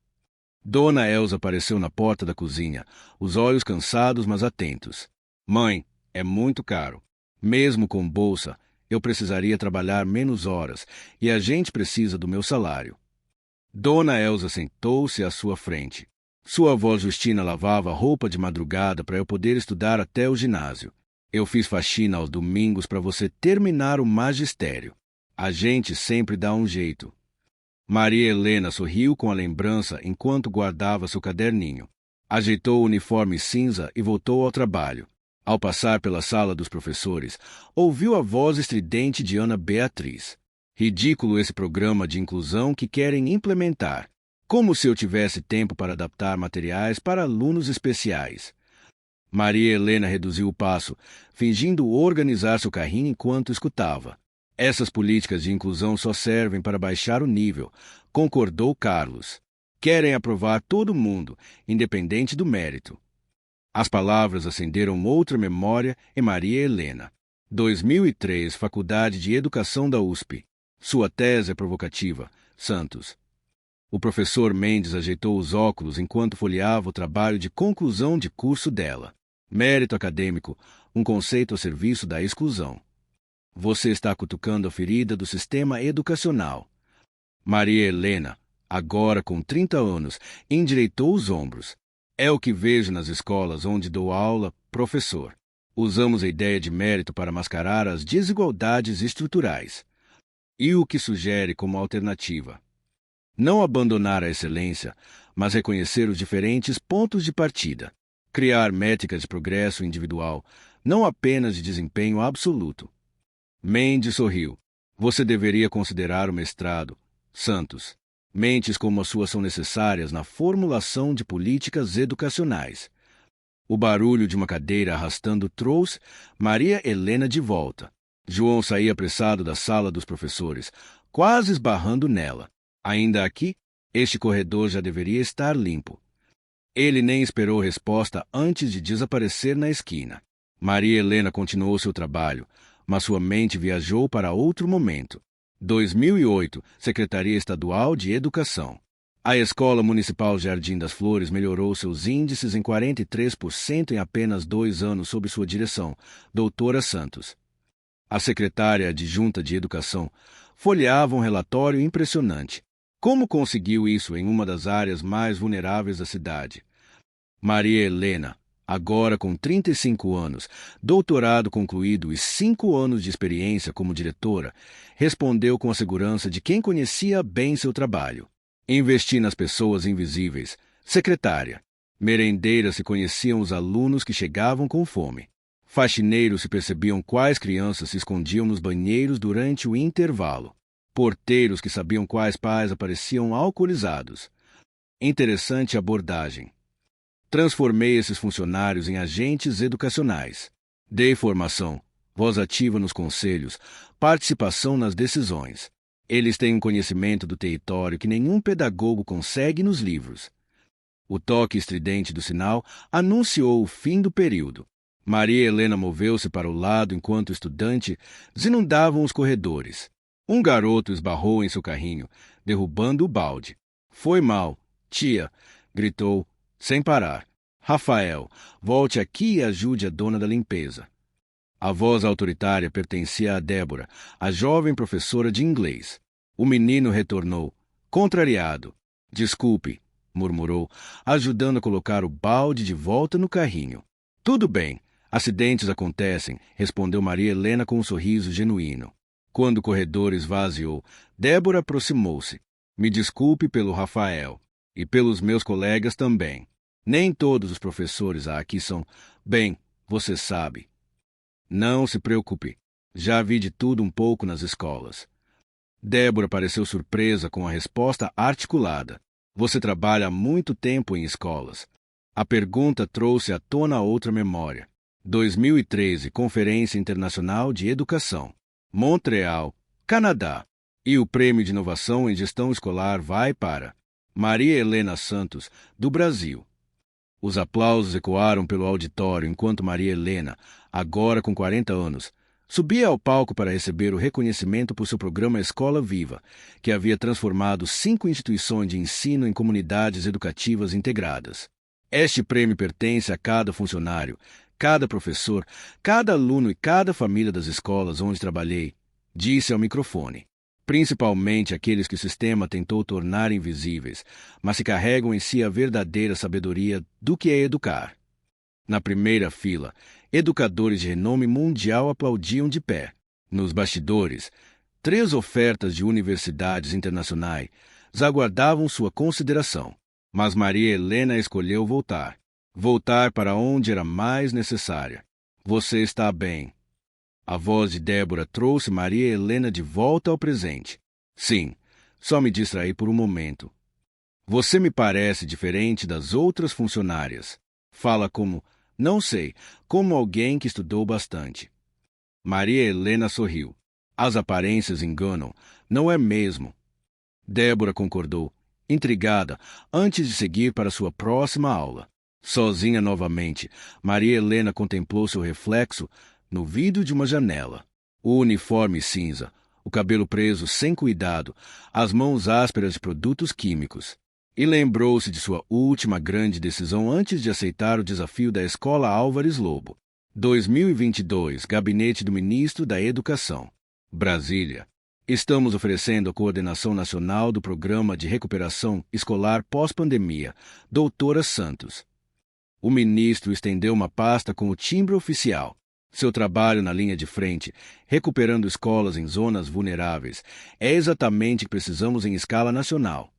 Dona Elsa apareceu na porta da cozinha, os olhos cansados, mas atentos. Mãe, é muito caro. Mesmo com bolsa, eu precisaria trabalhar menos horas e a gente precisa do meu salário. Dona Elsa sentou-se à sua frente. Sua avó Justina lavava roupa de madrugada para eu poder estudar até o ginásio. Eu fiz faxina aos domingos para você terminar o magistério. A gente sempre dá um jeito. Maria Helena sorriu com a lembrança enquanto guardava seu caderninho. Ajeitou o uniforme cinza e voltou ao trabalho. Ao passar pela sala dos professores, ouviu a voz estridente de Ana Beatriz. Ridículo esse programa de inclusão que querem implementar. Como se eu tivesse tempo para adaptar materiais para alunos especiais. Maria Helena reduziu o passo, fingindo organizar seu carrinho enquanto escutava. Essas políticas de inclusão só servem para baixar o nível, concordou Carlos. Querem aprovar todo mundo, independente do mérito. As palavras acenderam outra memória em Maria Helena. 2003, Faculdade de Educação da USP. Sua tese é provocativa. Santos. O professor Mendes ajeitou os óculos enquanto folheava o trabalho de conclusão de curso dela. Mérito acadêmico, um conceito a serviço da exclusão. Você está cutucando a ferida do sistema educacional. Maria Helena, agora com 30 anos, endireitou os ombros. É o que vejo nas escolas onde dou aula, professor. Usamos a ideia de mérito para mascarar as desigualdades estruturais. E o que sugere como alternativa? Não abandonar a excelência, mas reconhecer os diferentes pontos de partida. Criar métricas de progresso individual, não apenas de desempenho absoluto. Mendes sorriu. Você deveria considerar o mestrado. Santos. Mentes como as suas são necessárias na formulação de políticas educacionais. O barulho de uma cadeira arrastando trouxe Maria Helena de volta. João saía apressado da sala dos professores, quase esbarrando nela. Ainda aqui, este corredor já deveria estar limpo. Ele nem esperou resposta antes de desaparecer na esquina. Maria Helena continuou seu trabalho, mas sua mente viajou para outro momento. 2008, Secretaria Estadual de Educação. A Escola Municipal Jardim das Flores melhorou seus índices em 43% em apenas 2 anos sob sua direção, doutora Santos. A secretária adjunta de Educação folheava um relatório impressionante. Como conseguiu isso em uma das áreas mais vulneráveis da cidade? Maria Helena, agora com 35 anos, doutorado concluído e 5 anos de experiência como diretora, respondeu com a segurança de quem conhecia bem seu trabalho. Investi nas pessoas invisíveis. Secretária. Merendeiras se conheciam os alunos que chegavam com fome. Faxineiros se percebiam quais crianças se escondiam nos banheiros durante o intervalo. Porteiros que sabiam quais pais apareciam alcoolizados. Interessante abordagem. Transformei esses funcionários em agentes educacionais. Dei formação, voz ativa nos conselhos, participação nas decisões. Eles têm um conhecimento do território que nenhum pedagogo consegue nos livros. O toque estridente do sinal anunciou o fim do período. Maria Helena moveu-se para o lado enquanto estudantes inundavam os corredores. Um garoto esbarrou em seu carrinho, derrubando o balde. Foi mal, tia, gritou, sem parar. Rafael, volte aqui e ajude a dona da limpeza. A voz autoritária pertencia a Débora, a jovem professora de inglês. O menino retornou, contrariado. Desculpe, murmurou, ajudando a colocar o balde de volta no carrinho. Tudo bem, acidentes acontecem, respondeu Maria Helena com um sorriso genuíno. Quando o corredor esvaziou, Débora aproximou-se. Me desculpe pelo Rafael. E pelos meus colegas também. Nem todos os professores aqui são... Bem, você sabe. Não se preocupe. Já vi de tudo um pouco nas escolas. Débora pareceu surpresa com a resposta articulada. Você trabalha há muito tempo em escolas. A pergunta trouxe à tona outra memória. 2013, Conferência Internacional de Educação. Montreal, Canadá. E o Prêmio de Inovação em Gestão Escolar vai para Maria Helena Santos, do Brasil. Os aplausos ecoaram pelo auditório enquanto Maria Helena, agora com 40 anos, subia ao palco para receber o reconhecimento por seu programa Escola Viva, que havia transformado 5 instituições de ensino em comunidades educativas integradas. Este prêmio pertence a cada funcionário, cada professor, cada aluno e cada família das escolas onde trabalhei, disse ao microfone. Principalmente aqueles que o sistema tentou tornar invisíveis, mas que carregam em si a verdadeira sabedoria do que é educar. Na primeira fila, educadores de renome mundial aplaudiam de pé. Nos bastidores, 3 ofertas de universidades internacionais aguardavam sua consideração. Mas Maria Helena escolheu voltar. Voltar para onde era mais necessária. Você está bem. A voz de Débora trouxe Maria Helena de volta ao presente. Sim, só me distraí por um momento. Você me parece diferente das outras funcionárias. Fala como, não sei, como alguém que estudou bastante. Maria Helena sorriu. As aparências enganam, não é mesmo? Débora concordou, intrigada, antes de seguir para sua próxima aula. Sozinha novamente, Maria Helena contemplou seu reflexo no vidro de uma janela. O uniforme cinza, o cabelo preso sem cuidado, as mãos ásperas de produtos químicos. E lembrou-se de sua última grande decisão antes de aceitar o desafio da Escola Álvares Lobo. 2022, Gabinete do Ministro da Educação. Brasília. Estamos oferecendo a coordenação nacional do Programa de Recuperação Escolar Pós-Pandemia, Doutora Santos. O ministro estendeu uma pasta com o timbre oficial. Seu trabalho na linha de frente, recuperando escolas em zonas vulneráveis, é exatamente o que precisamos em escala nacional.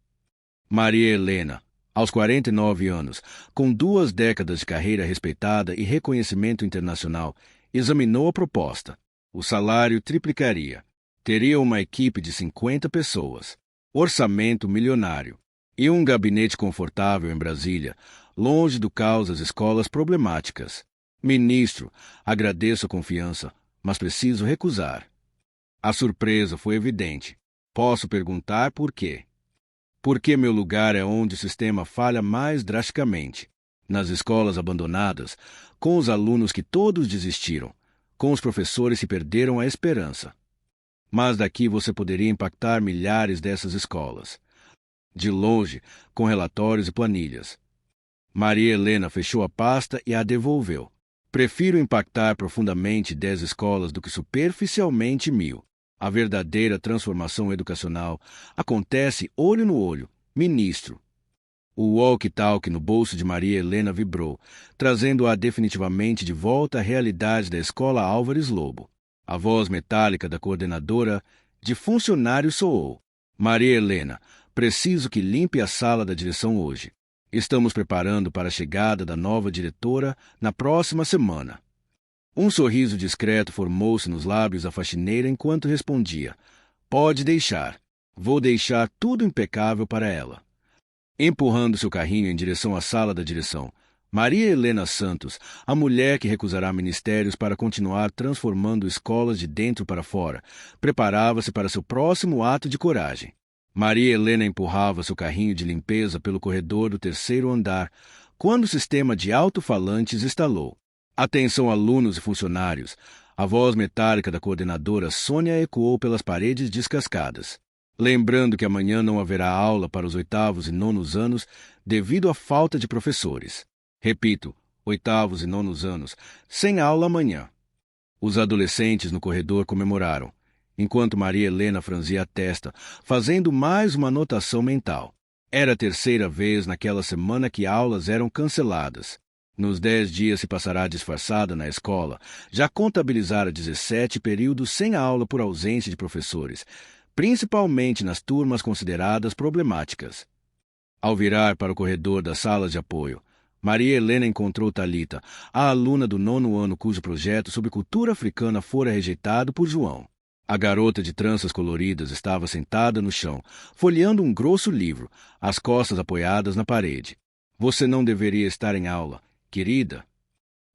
Maria Helena, aos 49 anos, com 2 décadas de carreira respeitada e reconhecimento internacional, examinou a proposta. O salário triplicaria. Teria uma equipe de 50 pessoas, orçamento milionário e um gabinete confortável em Brasília, longe do caos das escolas problemáticas. Ministro, agradeço a confiança, mas preciso recusar. A surpresa foi evidente. Posso perguntar por quê? Porque meu lugar é onde o sistema falha mais drasticamente. Nas escolas abandonadas, com os alunos que todos desistiram, com os professores que perderam a esperança. Mas daqui você poderia impactar milhares dessas escolas. De longe, com relatórios e planilhas. Maria Helena fechou a pasta e a devolveu. Prefiro impactar profundamente 10 escolas do que superficialmente 1000. A verdadeira transformação educacional acontece olho no olho, ministro. O walkie-talkie no bolso de Maria Helena vibrou, trazendo-a definitivamente de volta à realidade da Escola Álvares Lobo. A voz metálica da coordenadora de funcionário soou. Maria Helena, preciso que limpe a sala da direção hoje. Estamos preparando para a chegada da nova diretora na próxima semana. Um sorriso discreto formou-se nos lábios da faxineira enquanto respondia. Pode deixar. Vou deixar tudo impecável para ela. Empurrando seu carrinho em direção à sala da direção, Maria Helena Santos, a mulher que recusará ministérios para continuar transformando escolas de dentro para fora, preparava-se para seu próximo ato de coragem. Maria Helena empurrava seu carrinho de limpeza pelo corredor do 3º andar, quando o sistema de alto-falantes estalou. Atenção alunos e funcionários! A voz metálica da coordenadora Sônia ecoou pelas paredes descascadas. Lembrando que amanhã não haverá aula para os 8º e 9º anos devido à falta de professores. Repito, 8º e 9º anos, sem aula amanhã. Os adolescentes no corredor comemoraram, enquanto Maria Helena franzia a testa, fazendo mais uma anotação mental. Era a 3ª vez naquela semana que aulas eram canceladas. Nos 10 dias se passará disfarçada na escola, já contabilizara 17 períodos sem aula por ausência de professores, principalmente nas turmas consideradas problemáticas. Ao virar para o corredor das salas de apoio, Maria Helena encontrou Thalita, a aluna do 9º ano cujo projeto sobre cultura africana fora rejeitado por João. A garota de tranças coloridas estava sentada no chão, folheando um grosso livro, as costas apoiadas na parede. Você não deveria estar em aula, querida.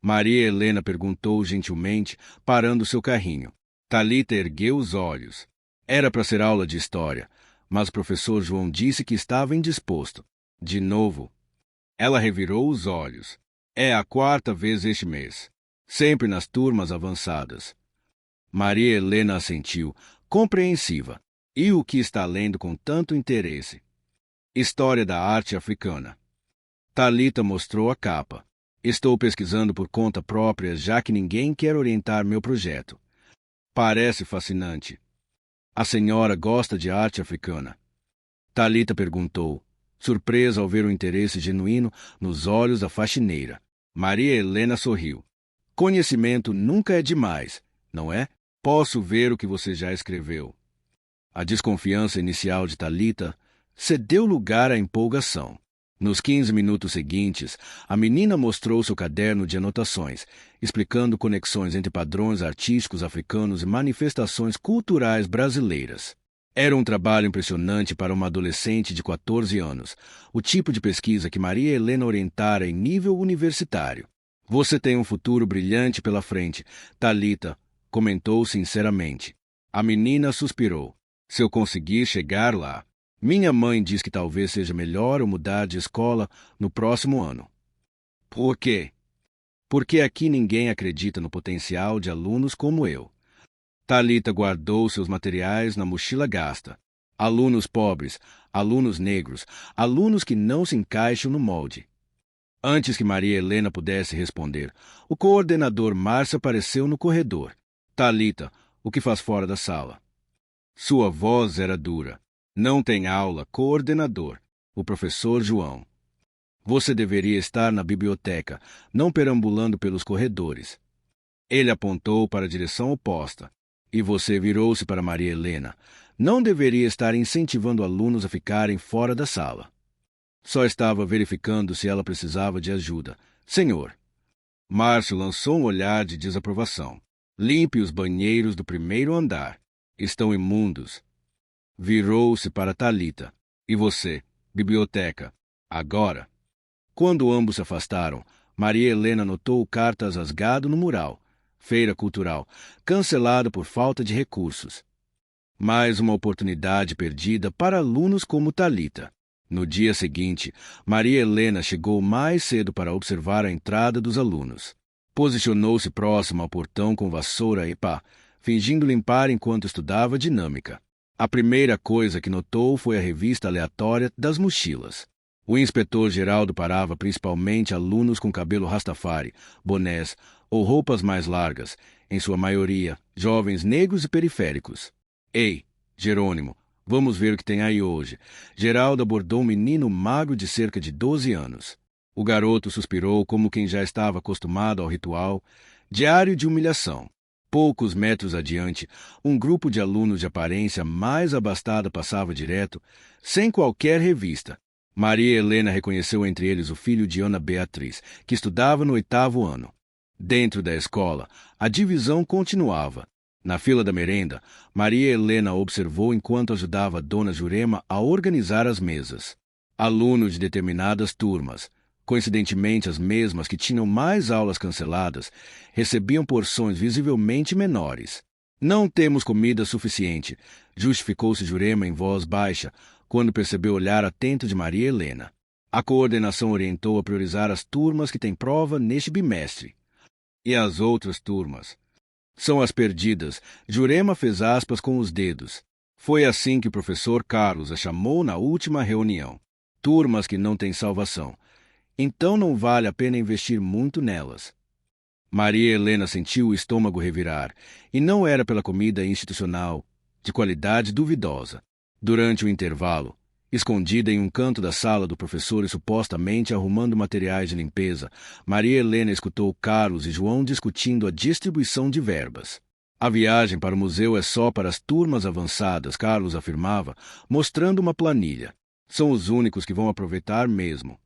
Maria Helena perguntou gentilmente, parando seu carrinho. Thalita ergueu os olhos. Era para ser aula de história, mas o professor João disse que estava indisposto. De novo. Ela revirou os olhos. É a quarta vez este mês. Sempre nas turmas avançadas. Maria Helena assentiu, compreensiva. E o que está lendo com tanto interesse? História da arte africana. Thalita mostrou a capa. Estou pesquisando por conta própria, já que ninguém quer orientar meu projeto. Parece fascinante. A senhora gosta de arte africana? Thalita perguntou, surpresa ao ver o interesse genuíno nos olhos da faxineira. Maria Helena sorriu. Conhecimento nunca é demais, não é? Posso ver o que você já escreveu. A desconfiança inicial de Thalita cedeu lugar à empolgação. Nos 15 minutos seguintes, a menina mostrou seu caderno de anotações, explicando conexões entre padrões artísticos africanos e manifestações culturais brasileiras. Era um trabalho impressionante para uma adolescente de 14 anos, o tipo de pesquisa que Maria Helena orientara em nível universitário. Você tem um futuro brilhante pela frente, Thalita, comentou sinceramente. A menina suspirou. Se eu conseguir chegar lá. Minha mãe diz que talvez seja melhor eu mudar de escola no próximo ano. Por quê? Porque aqui ninguém acredita no potencial de alunos como eu. Thalita guardou seus materiais na mochila gasta. Alunos pobres, alunos negros, alunos que não se encaixam no molde. Antes que Maria Helena pudesse responder, o coordenador Márcio apareceu no corredor. Thalita, o que faz fora da sala? Sua voz era dura. Não tem aula, coordenador. O professor João. Você deveria estar na biblioteca, não perambulando pelos corredores. Ele apontou para a direção oposta. E você virou-se para Maria Helena. Não deveria estar incentivando alunos a ficarem fora da sala. Só estava verificando se ela precisava de ajuda. Senhor. Márcio lançou um olhar de desaprovação. Limpe os banheiros do primeiro andar. Estão imundos. Virou-se para Thalita. E você, biblioteca, agora? Quando ambos se afastaram, Maria Helena notou cartas rasgado no mural. Feira cultural, cancelada por falta de recursos. Mais uma oportunidade perdida para alunos como Thalita. No dia seguinte, Maria Helena chegou mais cedo para observar a entrada dos alunos. Posicionou-se próximo ao portão com vassoura e pá, fingindo limpar enquanto estudava dinâmica. A primeira coisa que notou foi a revista aleatória das mochilas. O inspetor Geraldo parava principalmente alunos com cabelo rastafari, bonés ou roupas mais largas, em sua maioria jovens negros e periféricos. Ei, Jerônimo, vamos ver o que tem aí hoje. Geraldo abordou um menino magro de cerca de 12 anos. O garoto suspirou como quem já estava acostumado ao ritual diário de humilhação. Poucos metros adiante, um grupo de alunos de aparência mais abastada passava direto, sem qualquer revista. Maria Helena reconheceu entre eles o filho de Ana Beatriz, que estudava no 8º ano. Dentro da escola, a divisão continuava. Na fila da merenda, Maria Helena observou enquanto ajudava a dona Jurema a organizar as mesas. Alunos de determinadas turmas, coincidentemente as mesmas que tinham mais aulas canceladas, recebiam porções visivelmente menores. Não temos comida suficiente, justificou-se Jurema em voz baixa, quando percebeu o olhar atento de Maria Helena. A coordenação orientou a priorizar as turmas que têm prova neste bimestre. E as outras turmas? São as perdidas. Jurema fez aspas com os dedos. Foi assim que o professor Carlos a chamou na última reunião. Turmas que não têm salvação. Então não vale a pena investir muito nelas. Maria Helena sentiu o estômago revirar, e não era pela comida institucional, de qualidade duvidosa. Durante o intervalo, escondida em um canto da sala do professor e supostamente arrumando materiais de limpeza, Maria Helena escutou Carlos e João discutindo a distribuição de verbas. A viagem para o museu é só para as turmas avançadas, Carlos afirmava, mostrando uma planilha. São os únicos que vão aproveitar mesmo.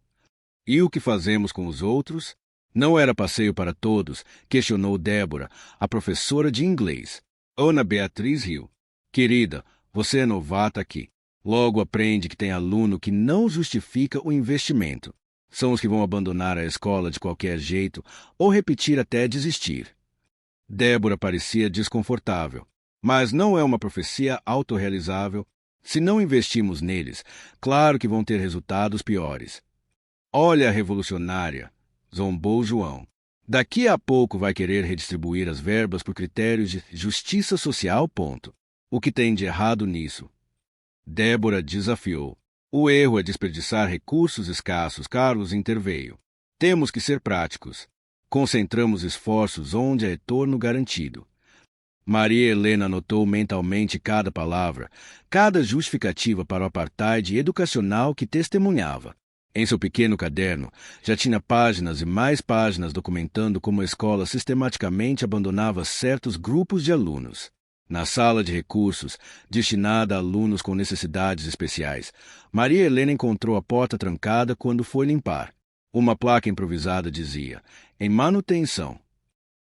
E o que fazemos com os outros? Não era passeio para todos, questionou Débora, a professora de inglês. Ana Beatriz riu. Querida, você é novata aqui. Logo aprende que tem aluno que não justifica o investimento. São os que vão abandonar a escola de qualquer jeito ou repetir até desistir. Débora parecia desconfortável. Mas não é uma profecia autorrealizável. Se não investirmos neles, claro que vão ter resultados piores. Olha a revolucionária, zombou João. Daqui a pouco vai querer redistribuir as verbas por critérios de justiça social, ponto. O que tem de errado nisso? Débora desafiou. O erro é desperdiçar recursos escassos, Carlos interveio. Temos que ser práticos. Concentramos esforços onde há retorno garantido. Maria Helena anotou mentalmente cada palavra, cada justificativa para o apartheid educacional que testemunhava. Em seu pequeno caderno, já tinha páginas e mais páginas documentando como a escola sistematicamente abandonava certos grupos de alunos. Na sala de recursos, destinada a alunos com necessidades especiais, Maria Helena encontrou a porta trancada quando foi limpar. Uma placa improvisada dizia: em manutenção.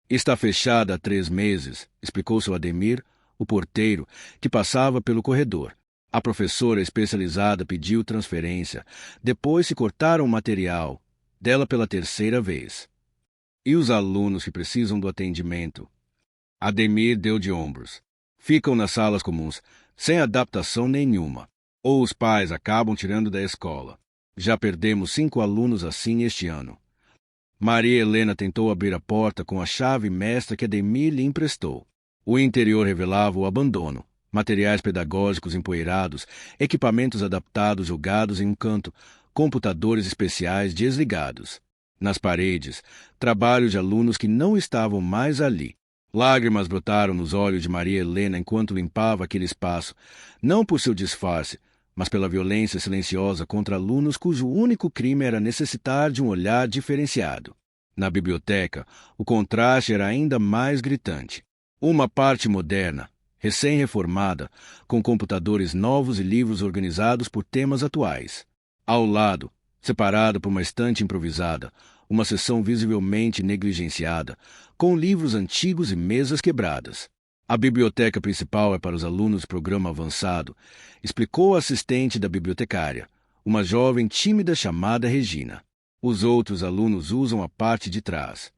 Está fechada há 3 meses, explicou seu Ademir, o porteiro, que passava pelo corredor. A professora especializada pediu transferência. Depois se cortaram o material, dela pela 3ª vez. E os alunos que precisam do atendimento? Ademir deu de ombros. Ficam nas salas comuns, sem adaptação nenhuma. Ou os pais acabam tirando da escola. Já perdemos 5 alunos assim este ano. Maria Helena tentou abrir a porta com a chave mestra que Ademir lhe emprestou. O interior revelava o abandono. Materiais pedagógicos empoeirados, equipamentos adaptados jogados em um canto, computadores especiais desligados. Nas paredes, trabalhos de alunos que não estavam mais ali. Lágrimas brotaram nos olhos de Maria Helena enquanto limpava aquele espaço, não por seu disfarce, mas pela violência silenciosa contra alunos cujo único crime era necessitar de um olhar diferenciado. Na biblioteca, o contraste era ainda mais gritante. Uma parte moderna, recém-reformada, com computadores novos e livros organizados por temas atuais. Ao lado, separado por uma estante improvisada, uma seção visivelmente negligenciada, com livros antigos e mesas quebradas. A biblioteca principal é para os alunos do programa avançado, explicou a assistente da bibliotecária, uma jovem tímida chamada Regina. Os outros alunos usam a parte de trás.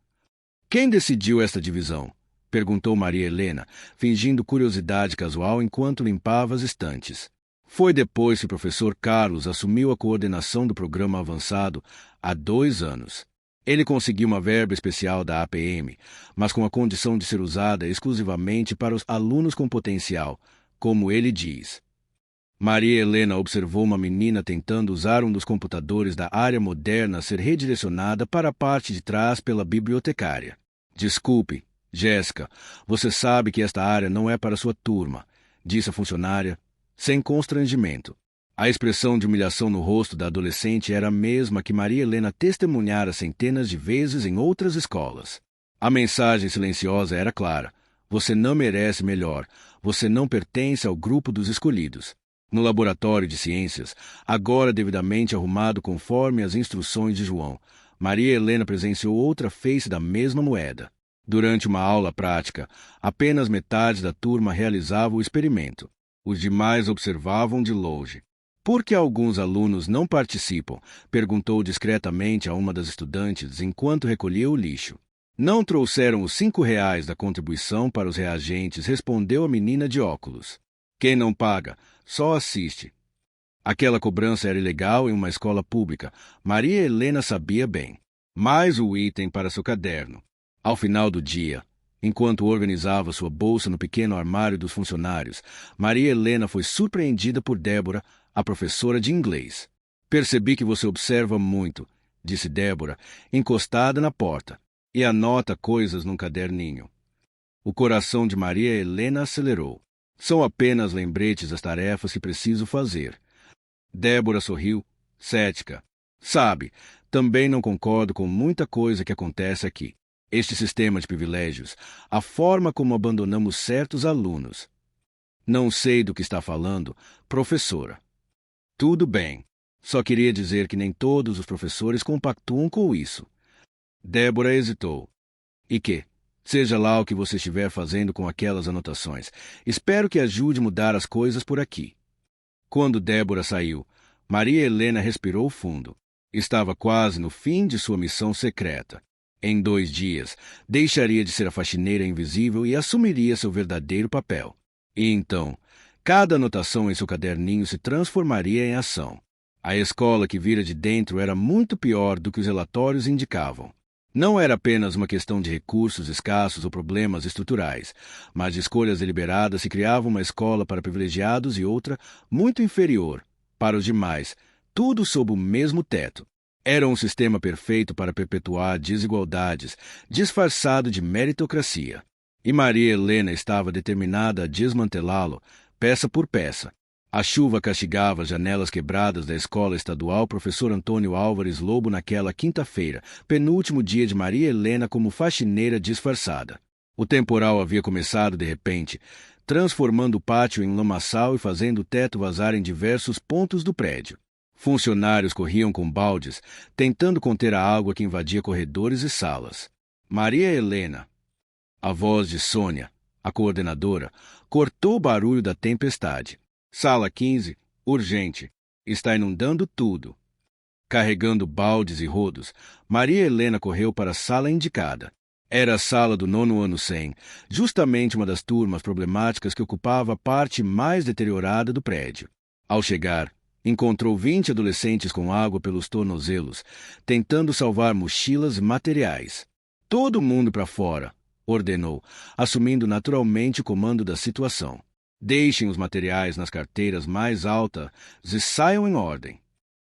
Quem decidiu esta divisão? Perguntou Maria Helena, fingindo curiosidade casual enquanto limpava as estantes. Foi depois que o professor Carlos assumiu a coordenação do programa avançado há 2 anos. Ele conseguiu uma verba especial da APM, mas com a condição de ser usada exclusivamente para os alunos com potencial, como ele diz. Maria Helena observou uma menina tentando usar um dos computadores da área moderna ser redirecionada para a parte de trás pela bibliotecária. Desculpe, Jéssica, você sabe que esta área não é para sua turma, disse a funcionária, sem constrangimento. A expressão de humilhação no rosto da adolescente era a mesma que Maria Helena testemunhara centenas de vezes em outras escolas. A mensagem silenciosa era clara. Você não merece melhor. Você não pertence ao grupo dos escolhidos. No laboratório de ciências, agora devidamente arrumado conforme as instruções de João, Maria Helena presenciou outra face da mesma moeda. Durante uma aula prática, apenas metade da turma realizava o experimento. Os demais observavam de longe. Por que alguns alunos não participam? Perguntou discretamente a uma das estudantes enquanto recolhia o lixo. Não trouxeram os R$ 5 da contribuição para os reagentes, respondeu a menina de óculos. Quem não paga, só assiste. Aquela cobrança era ilegal em uma escola pública. Maria Helena sabia bem. Mais o item para seu caderno. Ao final do dia, enquanto organizava sua bolsa no pequeno armário dos funcionários, Maria Helena foi surpreendida por Débora, a professora de inglês. Percebi que você observa muito, disse Débora, encostada na porta, e anota coisas num caderninho. O coração de Maria Helena acelerou. São apenas lembretes das tarefas que preciso fazer. Débora sorriu, cética. Sabe, também não concordo com muita coisa que acontece aqui. Este sistema de privilégios, a forma como abandonamos certos alunos. Não sei do que está falando, professora. Tudo bem. Só queria dizer que nem todos os professores compactuam com isso. Débora hesitou. E que? Seja lá o que você estiver fazendo com aquelas anotações, espero que ajude a mudar as coisas por aqui. Quando Débora saiu, Maria Helena respirou fundo. Estava quase no fim de sua missão secreta. Em 2 dias, deixaria de ser a faxineira invisível e assumiria seu verdadeiro papel. E então, cada anotação em seu caderninho se transformaria em ação. A escola que vira de dentro era muito pior do que os relatórios indicavam. Não era apenas uma questão de recursos escassos ou problemas estruturais, mas de escolhas deliberadas se criava uma escola para privilegiados e outra, muito inferior, para os demais, tudo sob o mesmo teto. Era um sistema perfeito para perpetuar desigualdades, disfarçado de meritocracia. E Maria Helena estava determinada a desmantelá-lo, peça por peça. A chuva castigava as janelas quebradas da escola estadual Professor Antônio Álvares Lobo naquela quinta-feira, penúltimo dia de Maria Helena como faxineira disfarçada. O temporal havia começado de repente, transformando o pátio em lamaçal e fazendo o teto vazar em diversos pontos do prédio. Funcionários corriam com baldes, tentando conter a água que invadia corredores e salas. Maria Helena, a voz de Sônia, a coordenadora, cortou o barulho da tempestade. Sala 15, urgente. Está inundando tudo. Carregando baldes e rodos, Maria Helena correu para a sala indicada. Era a sala do 9º ano 100, justamente uma das turmas problemáticas que ocupava a parte mais deteriorada do prédio. Ao chegar, encontrou 20 adolescentes com água pelos tornozelos, tentando salvar mochilas e materiais. Todo mundo para fora, ordenou, assumindo naturalmente o comando da situação. Deixem os materiais nas carteiras mais altas e saiam em ordem.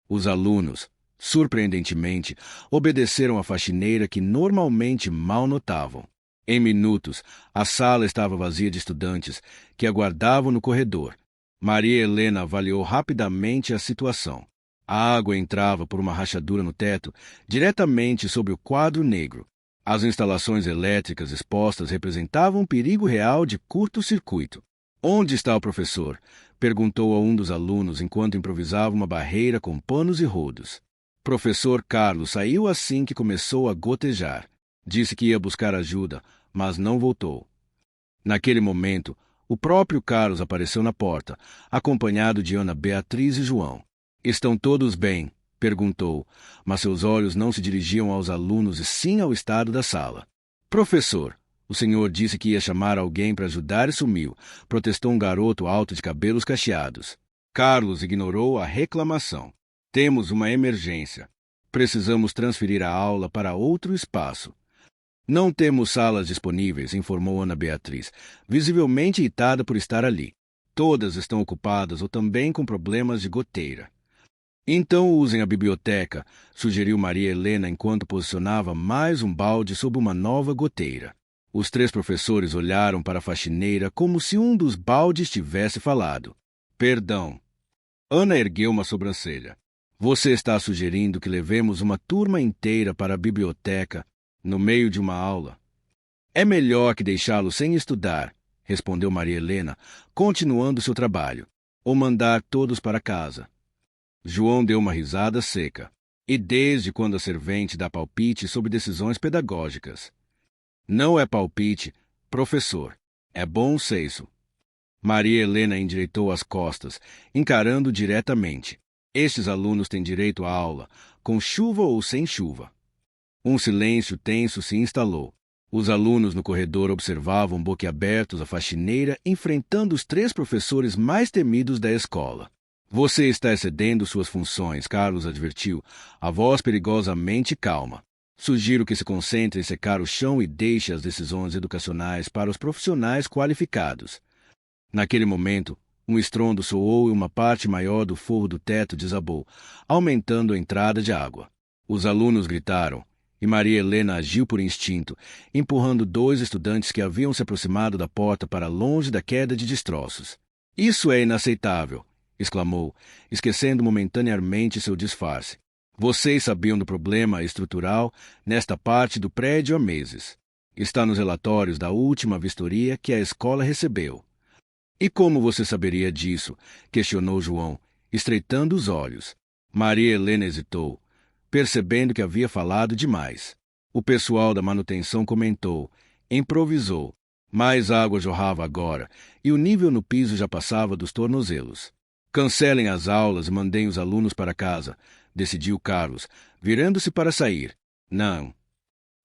Os alunos, surpreendentemente, obedeceram à faxineira que normalmente mal notavam. Em minutos, a sala estava vazia de estudantes que aguardavam no corredor. Maria Helena avaliou rapidamente a situação. A água entrava por uma rachadura no teto, diretamente sobre o quadro negro. As instalações elétricas expostas representavam um perigo real de curto-circuito. Onde está o professor? Perguntou a um dos alunos enquanto improvisava uma barreira com panos e rodos. Professor Carlos saiu assim que começou a gotejar. Disse que ia buscar ajuda, mas não voltou. Naquele momento, o próprio Carlos apareceu na porta, acompanhado de Ana Beatriz e João. Estão todos bem? Perguntou, mas seus olhos não se dirigiam aos alunos e sim ao estado da sala. Professor, o senhor disse que ia chamar alguém para ajudar e sumiu, protestou um garoto alto de cabelos cacheados. Carlos ignorou a reclamação. Temos uma emergência. Precisamos transferir a aula para outro espaço. Não temos salas disponíveis, informou Ana Beatriz, visivelmente irritada por estar ali. Todas estão ocupadas ou também com problemas de goteira. Então usem a biblioteca, sugeriu Maria Helena enquanto posicionava mais um balde sob uma nova goteira. Os 3 professores olharam para a faxineira como se um dos baldes tivesse falado. Perdão. Ana ergueu uma sobrancelha. Você está sugerindo que levemos uma turma inteira para a biblioteca no meio de uma aula? É melhor que deixá-lo sem estudar, respondeu Maria Helena, continuando seu trabalho, ou mandar todos para casa. João deu uma risada seca. E desde quando a servente dá palpite sobre decisões pedagógicas? Não é palpite, professor. É bom senso. Maria Helena endireitou as costas, encarando diretamente. Estes alunos têm direito à aula, com chuva ou sem chuva. Um silêncio tenso se instalou. Os alunos no corredor observavam boquiabertos a faxineira enfrentando os 3 professores mais temidos da escola. Você está excedendo suas funções, Carlos advertiu, a voz perigosamente calma. Sugiro que se concentre em secar o chão e deixe as decisões educacionais para os profissionais qualificados. Naquele momento, um estrondo soou e uma parte maior do forro do teto desabou, aumentando a entrada de água. Os alunos gritaram, e Maria Helena agiu por instinto, empurrando 2 estudantes que haviam se aproximado da porta para longe da queda de destroços. Isso é inaceitável, exclamou, esquecendo momentaneamente seu disfarce. Vocês sabiam do problema estrutural nesta parte do prédio há meses. Está nos relatórios da última vistoria que a escola recebeu. E como você saberia disso? Questionou João, estreitando os olhos. Maria Helena hesitou, percebendo que havia falado demais. O pessoal da manutenção comentou, improvisou. Mais água jorrava agora, e o nível no piso já passava dos tornozelos. Cancelem as aulas e mandem os alunos para casa, decidiu Carlos, virando-se para sair. Não.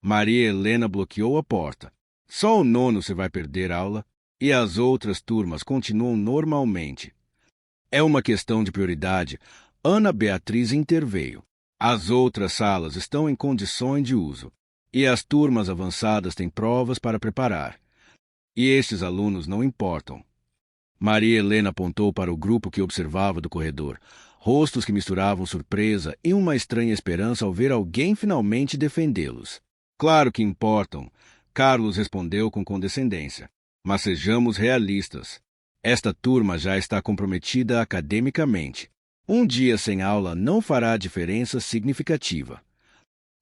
Maria Helena bloqueou a porta. Só o nono se vai perder aula e as outras turmas continuam normalmente. É uma questão de prioridade. Ana Beatriz interveio. As outras salas estão em condições de uso e as turmas avançadas têm provas para preparar. E estes alunos não importam. Maria Helena apontou para o grupo que observava do corredor, rostos que misturavam surpresa e uma estranha esperança ao ver alguém finalmente defendê-los. Claro que importam, Carlos respondeu com condescendência. Mas sejamos realistas. Esta turma já está comprometida academicamente. Um dia sem aula não fará diferença significativa.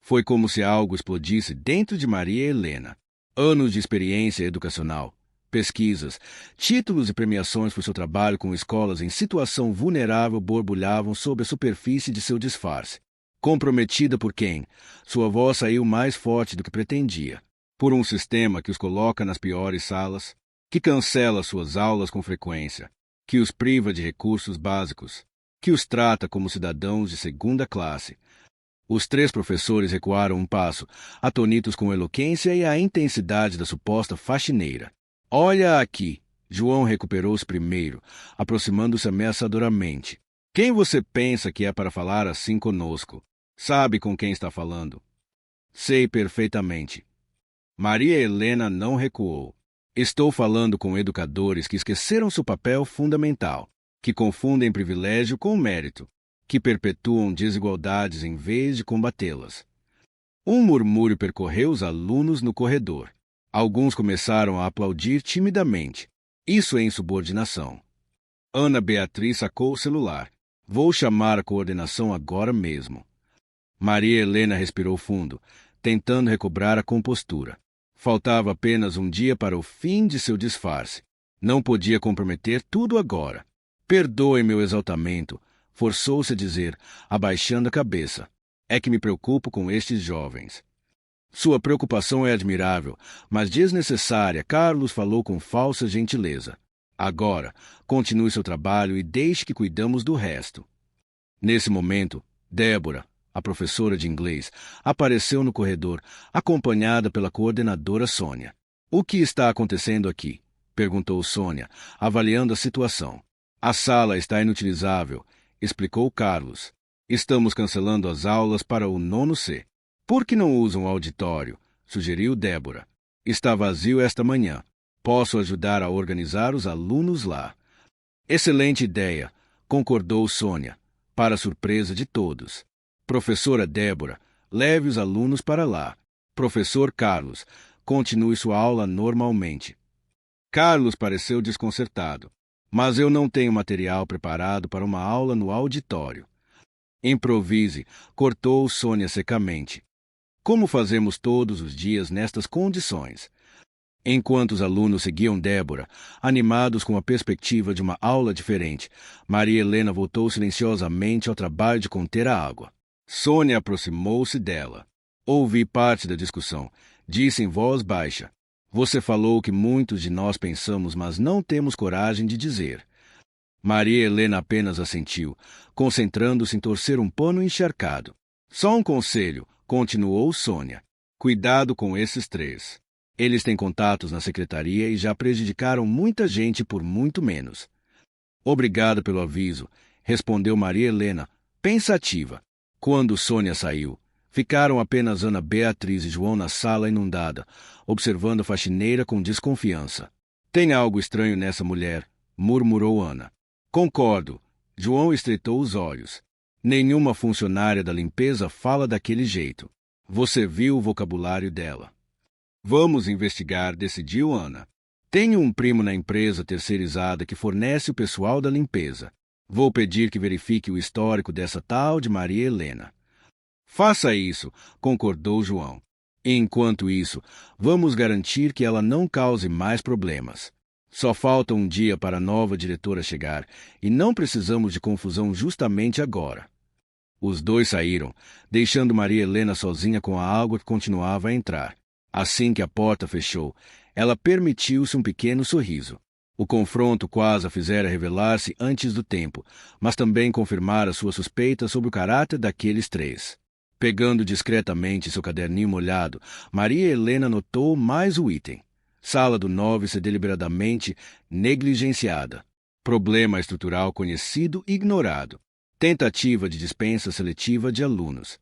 Foi como se algo explodisse dentro de Maria Helena. Anos de experiência educacional, pesquisas, títulos e premiações por seu trabalho com escolas em situação vulnerável borbulhavam sob a superfície de seu disfarce. Comprometida por quem? Sua voz saiu mais forte do que pretendia. Por um sistema que os coloca nas piores salas, que cancela suas aulas com frequência, que os priva de recursos básicos, que os trata como cidadãos de segunda classe. Os 3 professores recuaram um passo, atonitos com a eloquência e a intensidade da suposta faxineira. Olha aqui! João recuperou-se primeiro, aproximando-se ameaçadoramente. Quem você pensa que é para falar assim conosco? Sabe com quem está falando? Sei perfeitamente. Maria Helena não recuou. Estou falando com educadores que esqueceram seu papel fundamental, que confundem privilégio com mérito, que perpetuam desigualdades em vez de combatê-las. Um murmúrio percorreu os alunos no corredor. Alguns começaram a aplaudir timidamente. Isso é insubordinação. Ana Beatriz sacou o celular. Vou chamar a coordenação agora mesmo. Maria Helena respirou fundo, tentando recobrar a compostura. Faltava apenas um dia para o fim de seu disfarce. Não podia comprometer tudo agora. Perdoe meu exaltamento, forçou-se a dizer, abaixando a cabeça. É que me preocupo com estes jovens. Sua preocupação é admirável, mas desnecessária. Carlos falou com falsa gentileza. Agora, continue seu trabalho e deixe que cuidamos do resto. Nesse momento, Débora, a professora de inglês, apareceu no corredor, acompanhada pela coordenadora Sônia. O que está acontecendo aqui? Perguntou Sônia, avaliando a situação. A sala está inutilizável, explicou Carlos. Estamos cancelando as aulas para o 9C. Por que não usam o auditório? Sugeriu Débora. Está vazio esta manhã. Posso ajudar a organizar os alunos lá. Excelente ideia, concordou Sônia, para surpresa de todos. Professora Débora, leve os alunos para lá. Professor Carlos, continue sua aula normalmente. Carlos pareceu desconcertado. Mas eu não tenho material preparado para uma aula no auditório. Improvise, cortou Sônia secamente. Como fazemos todos os dias nestas condições? Enquanto os alunos seguiam Débora, animados com a perspectiva de uma aula diferente, Maria Helena voltou silenciosamente ao trabalho de conter a água. Sônia aproximou-se dela. Ouvi parte da discussão. Disse em voz baixa. Você falou o que muitos de nós pensamos, mas não temos coragem de dizer. Maria Helena apenas assentiu, concentrando-se em torcer um pano encharcado. Só um conselho, continuou Sônia. Cuidado com esses 3. Eles têm contatos na secretaria e já prejudicaram muita gente por muito menos. Obrigado pelo aviso, respondeu Maria Helena, pensativa. Quando Sônia saiu, ficaram apenas Ana Beatriz e João na sala inundada, observando a faxineira com desconfiança. Tem algo estranho nessa mulher, murmurou Ana. Concordo. João estreitou os olhos. Nenhuma funcionária da limpeza fala daquele jeito. Você viu o vocabulário dela. Vamos investigar, decidiu Ana. Tenho um primo na empresa terceirizada que fornece o pessoal da limpeza. Vou pedir que verifique o histórico dessa tal de Maria Helena. Faça isso, concordou João. Enquanto isso, vamos garantir que ela não cause mais problemas. Só falta um dia para a nova diretora chegar e não precisamos de confusão justamente agora. Os 2 saíram, deixando Maria Helena sozinha com a água que continuava a entrar. Assim que a porta fechou, ela permitiu-se um pequeno sorriso. O confronto quase a fizera revelar-se antes do tempo, mas também confirmara suas suspeitas sobre o caráter daqueles três. Pegando discretamente seu caderninho molhado, Maria Helena notou mais o item. Sala do 9 ser deliberadamente negligenciada. Problema estrutural conhecido e ignorado. Tentativa de dispensa seletiva de alunos.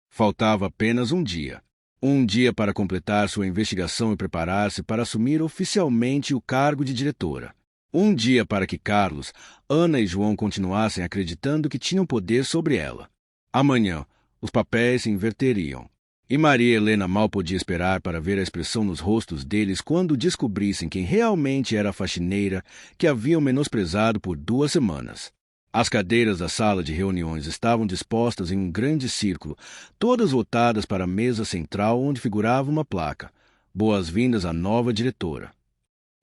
Faltava apenas um dia. Um dia para completar sua investigação e preparar-se para assumir oficialmente o cargo de diretora. Um dia para que Carlos, Ana e João continuassem acreditando que tinham poder sobre ela. Amanhã, os papéis se inverteriam. E Maria Helena mal podia esperar para ver a expressão nos rostos deles quando descobrissem quem realmente era a faxineira que haviam menosprezado por 2 semanas. As cadeiras da sala de reuniões estavam dispostas em um grande círculo, todas voltadas para a mesa central onde figurava uma placa: Boas-vindas à nova diretora.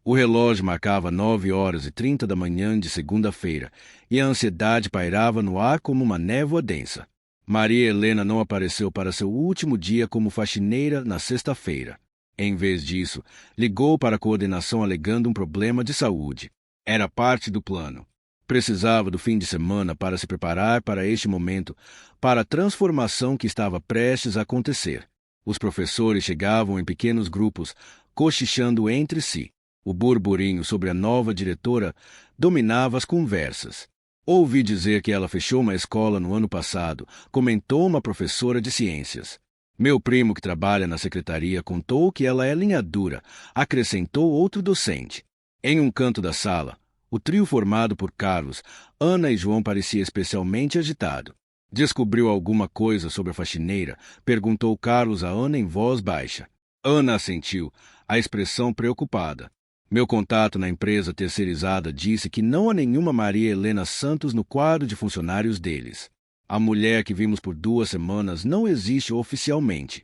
O relógio marcava 9h30 da manhã de segunda-feira, e a ansiedade pairava no ar como uma névoa densa. Maria Helena não apareceu para seu último dia como faxineira na sexta-feira. Em vez disso, ligou para a coordenação alegando um problema de saúde. Era parte do plano. Precisava do fim de semana para se preparar para este momento, para a transformação que estava prestes a acontecer. Os professores chegavam em pequenos grupos, cochichando entre si. O burburinho sobre a nova diretora dominava as conversas. Ouvi dizer que ela fechou uma escola no ano passado, comentou uma professora de ciências. Meu primo, que trabalha na secretaria, contou que ela é linha dura, acrescentou outro docente. Em um canto da sala, o trio formado por Carlos, Ana e João parecia especialmente agitado. Descobriu alguma coisa sobre a faxineira? Perguntou Carlos a Ana em voz baixa. Ana assentiu, a expressão preocupada. Meu contato na empresa terceirizada disse que não há nenhuma Maria Helena Santos no quadro de funcionários deles. A mulher que vimos por 2 semanas não existe oficialmente.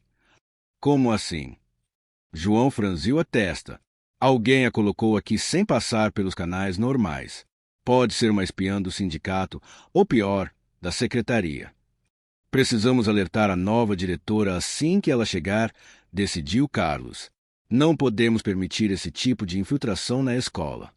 Como assim? João franziu a testa. Alguém a colocou aqui sem passar pelos canais normais. Pode ser uma espiã do sindicato, ou pior, da secretaria. Precisamos alertar a nova diretora assim que ela chegar, decidiu Carlos. Não podemos permitir esse tipo de infiltração na escola.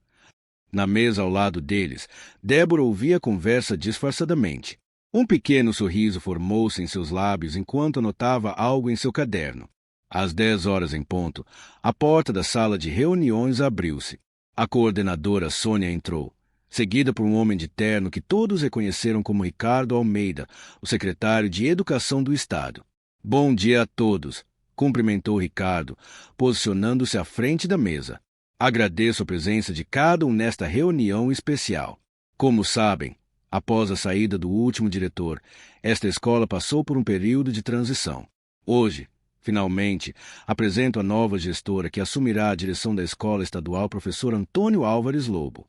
Na mesa ao lado deles, Débora ouvia a conversa disfarçadamente. Um pequeno sorriso formou-se em seus lábios enquanto anotava algo em seu caderno. Às 10h em ponto, a porta da sala de reuniões abriu-se. A coordenadora Sônia entrou, seguida por um homem de terno que todos reconheceram como Ricardo Almeida, o secretário de Educação do Estado. Bom dia a todos, cumprimentou Ricardo, posicionando-se à frente da mesa. Agradeço a presença de cada um nesta reunião especial. Como sabem, após a saída do último diretor, esta escola passou por um período de transição. Hoje, finalmente, apresento a nova gestora que assumirá a direção da escola estadual, professor Antônio Álvares Lobo.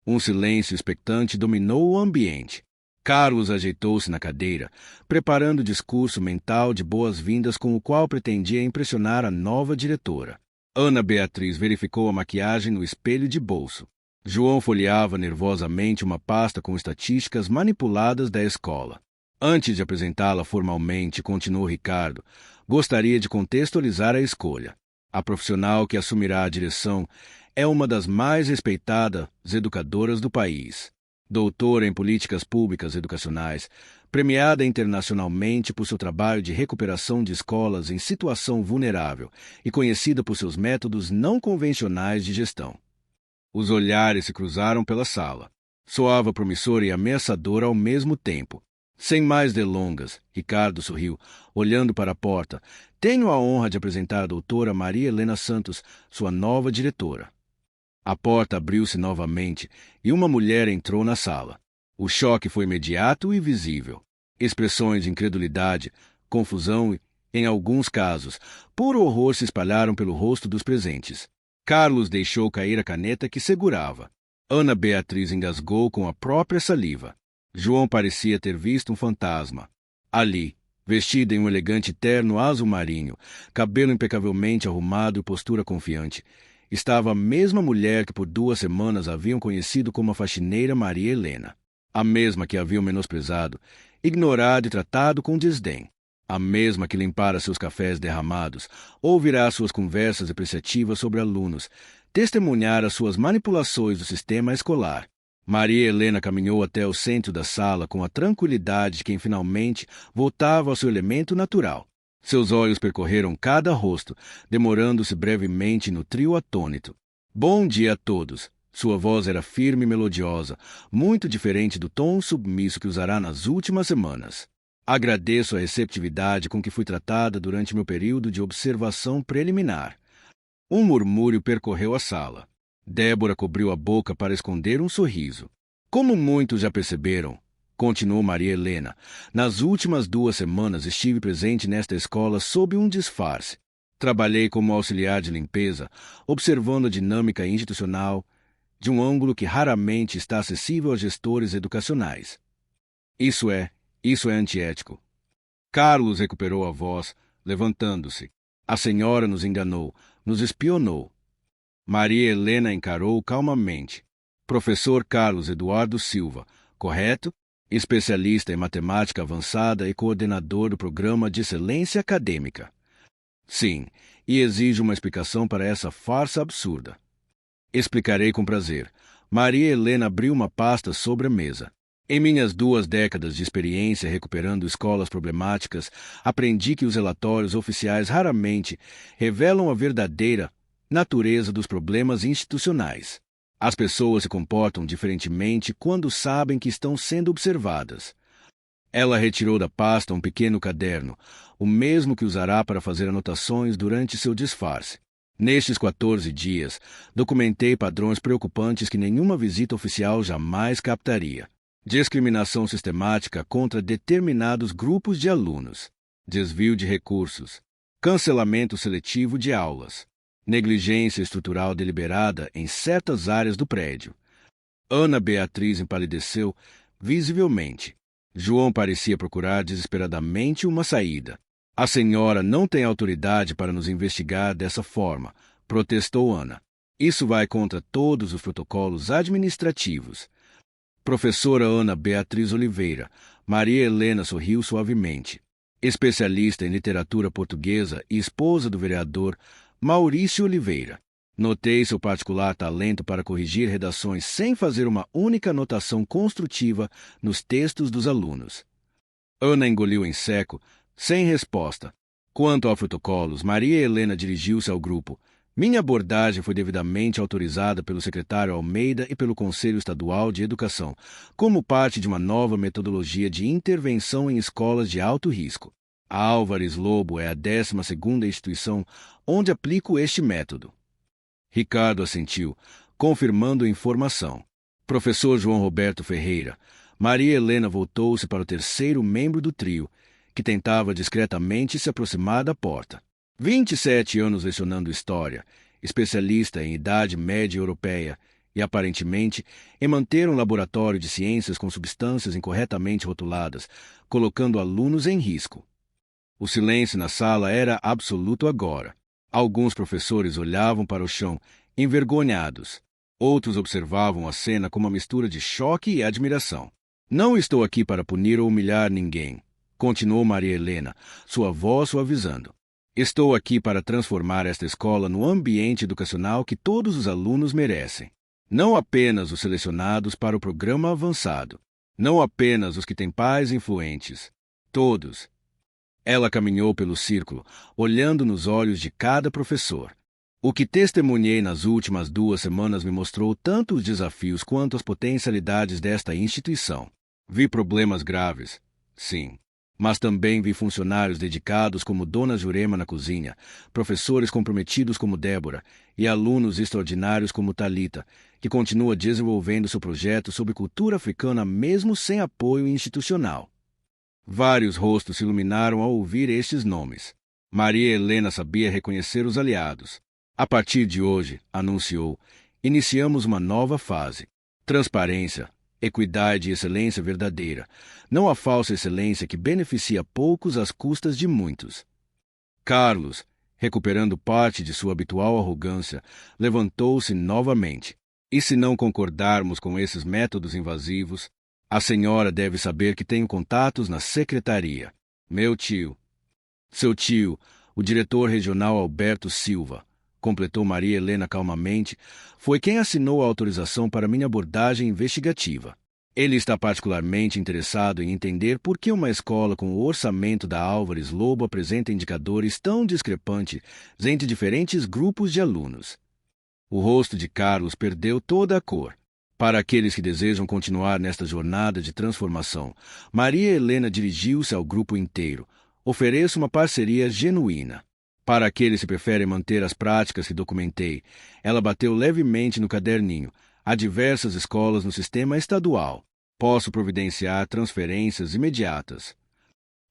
Um silêncio expectante dominou o ambiente. Carlos ajeitou-se na cadeira, preparando o discurso mental de boas-vindas com o qual pretendia impressionar a nova diretora. Ana Beatriz verificou a maquiagem no espelho de bolso. João folheava nervosamente uma pasta com estatísticas manipuladas da escola. Antes de apresentá-la formalmente, continuou Ricardo, gostaria de contextualizar a escolha. A profissional que assumirá a direção é uma das mais respeitadas educadoras do país. Doutora em Políticas Públicas Educacionais, premiada internacionalmente por seu trabalho de recuperação de escolas em situação vulnerável e conhecida por seus métodos não convencionais de gestão. Os olhares se cruzaram pela sala. Soava promissor e ameaçador ao mesmo tempo. Sem mais delongas, Ricardo sorriu, olhando para a porta. Tenho a honra de apresentar a doutora Maria Helena Santos, sua nova diretora. A porta abriu-se novamente e uma mulher entrou na sala. O choque foi imediato e visível. Expressões de incredulidade, confusão e, em alguns casos, puro horror se espalharam pelo rosto dos presentes. Carlos deixou cair a caneta que segurava. Ana Beatriz engasgou com a própria saliva. João parecia ter visto um fantasma. Ali, vestida em um elegante terno azul marinho, cabelo impecavelmente arrumado e postura confiante, estava a mesma mulher que por 2 semanas haviam conhecido como a faxineira Maria Helena. A mesma que haviam menosprezado, ignorado e tratado com desdém. a mesma que limpara seus cafés derramados, ouvirá suas conversas depreciativas sobre alunos, testemunhara suas manipulações do sistema escolar. Maria Helena caminhou até o centro da sala com a tranquilidade de quem finalmente voltava ao seu elemento natural. Seus olhos percorreram cada rosto, demorando-se brevemente no trio atônito. Bom dia a todos. Sua voz era firme e melodiosa, muito diferente do tom submisso que usará nas últimas semanas. Agradeço a receptividade com que fui tratada durante meu período de observação preliminar. Um murmúrio percorreu a sala. Débora cobriu a boca para esconder um sorriso. Como muitos já perceberam, continuou Maria Helena, nas últimas 2 semanas estive presente nesta escola sob um disfarce. Trabalhei como auxiliar de limpeza, observando a dinâmica institucional de um ângulo que raramente está acessível aos gestores educacionais. Isso é antiético. Carlos recuperou a voz, levantando-se. A senhora nos enganou, nos espionou. Maria Helena encarou calmamente. Professor Carlos Eduardo Silva, correto? Especialista em matemática avançada e coordenador do Programa de Excelência Acadêmica. Sim, e exijo uma explicação para essa farsa absurda. Explicarei com prazer. Maria Helena abriu uma pasta sobre a mesa. Em minhas 2 décadas de experiência recuperando escolas problemáticas, aprendi que os relatórios oficiais raramente revelam a verdadeira natureza dos problemas institucionais. As pessoas se comportam diferentemente quando sabem que estão sendo observadas. Ela retirou da pasta um pequeno caderno, o mesmo que usará para fazer anotações durante seu disfarce. Nestes 14 dias, documentei padrões preocupantes que nenhuma visita oficial jamais captaria. Discriminação sistemática contra determinados grupos de alunos, desvio de recursos, cancelamento seletivo de aulas, negligência estrutural deliberada em certas áreas do prédio. Ana Beatriz empalideceu visivelmente. João parecia procurar desesperadamente uma saída. A senhora não tem autoridade para nos investigar dessa forma, protestou Ana. Isso vai contra todos os protocolos administrativos. Professora Ana Beatriz Oliveira, Maria Helena sorriu suavemente. Especialista em literatura portuguesa e esposa do vereador Maurício Oliveira. Notei seu particular talento para corrigir redações sem fazer uma única anotação construtiva nos textos dos alunos. Ana engoliu em seco, sem resposta. Quanto aos protocolos, Maria Helena dirigiu-se ao grupo. Minha abordagem foi devidamente autorizada pelo secretário Almeida e pelo Conselho Estadual de Educação, como parte de uma nova metodologia de intervenção em escolas de alto risco. A Álvares Lobo é a 12ª instituição onde aplico este método. Ricardo assentiu, confirmando a informação. Professor João Roberto Ferreira. Maria Helena voltou-se para o 3º membro do trio, que tentava discretamente se aproximar da porta. 27 anos lecionando História, especialista em Idade Média Europeia e, aparentemente, em manter um laboratório de ciências com substâncias incorretamente rotuladas, colocando alunos em risco. O silêncio na sala era absoluto agora. Alguns professores olhavam para o chão, envergonhados. Outros observavam a cena com uma mistura de choque e admiração. Não estou aqui para punir ou humilhar ninguém, continuou Maria Helena, sua voz suavizando. Estou aqui para transformar esta escola no ambiente educacional que todos os alunos merecem. Não apenas os selecionados para o programa avançado. Não apenas os que têm pais influentes. Todos. Ela caminhou pelo círculo, olhando nos olhos de cada professor. O que testemunhei nas últimas 2 semanas me mostrou tanto os desafios quanto as potencialidades desta instituição. Vi problemas graves, sim, mas também vi funcionários dedicados como Dona Jurema na cozinha, professores comprometidos como Débora e alunos extraordinários como Talita, que continua desenvolvendo seu projeto sobre cultura africana mesmo sem apoio institucional. Vários rostos se iluminaram ao ouvir estes nomes. Maria Helena sabia reconhecer os aliados. A partir de hoje, anunciou, iniciamos uma nova fase. Transparência, equidade e excelência verdadeira. Não a falsa excelência que beneficia poucos às custas de muitos. Carlos, recuperando parte de sua habitual arrogância, levantou-se novamente. E se não concordarmos com esses métodos invasivos, a senhora deve saber que tenho contatos na secretaria. Meu tio, Seu tio, o diretor regional Alberto Silva, completou Maria Helena calmamente, foi quem assinou a autorização para minha abordagem investigativa. Ele está particularmente interessado em entender por que uma escola com o orçamento da Álvares Lobo apresenta indicadores tão discrepantes entre diferentes grupos de alunos. O rosto de Carlos perdeu toda a cor. Para aqueles que desejam continuar nesta jornada de transformação, Maria Helena dirigiu-se ao grupo inteiro. Ofereço uma parceria genuína. Para aqueles que preferem manter as práticas que documentei, ela bateu levemente no caderninho. Há diversas escolas no sistema estadual. Posso providenciar transferências imediatas.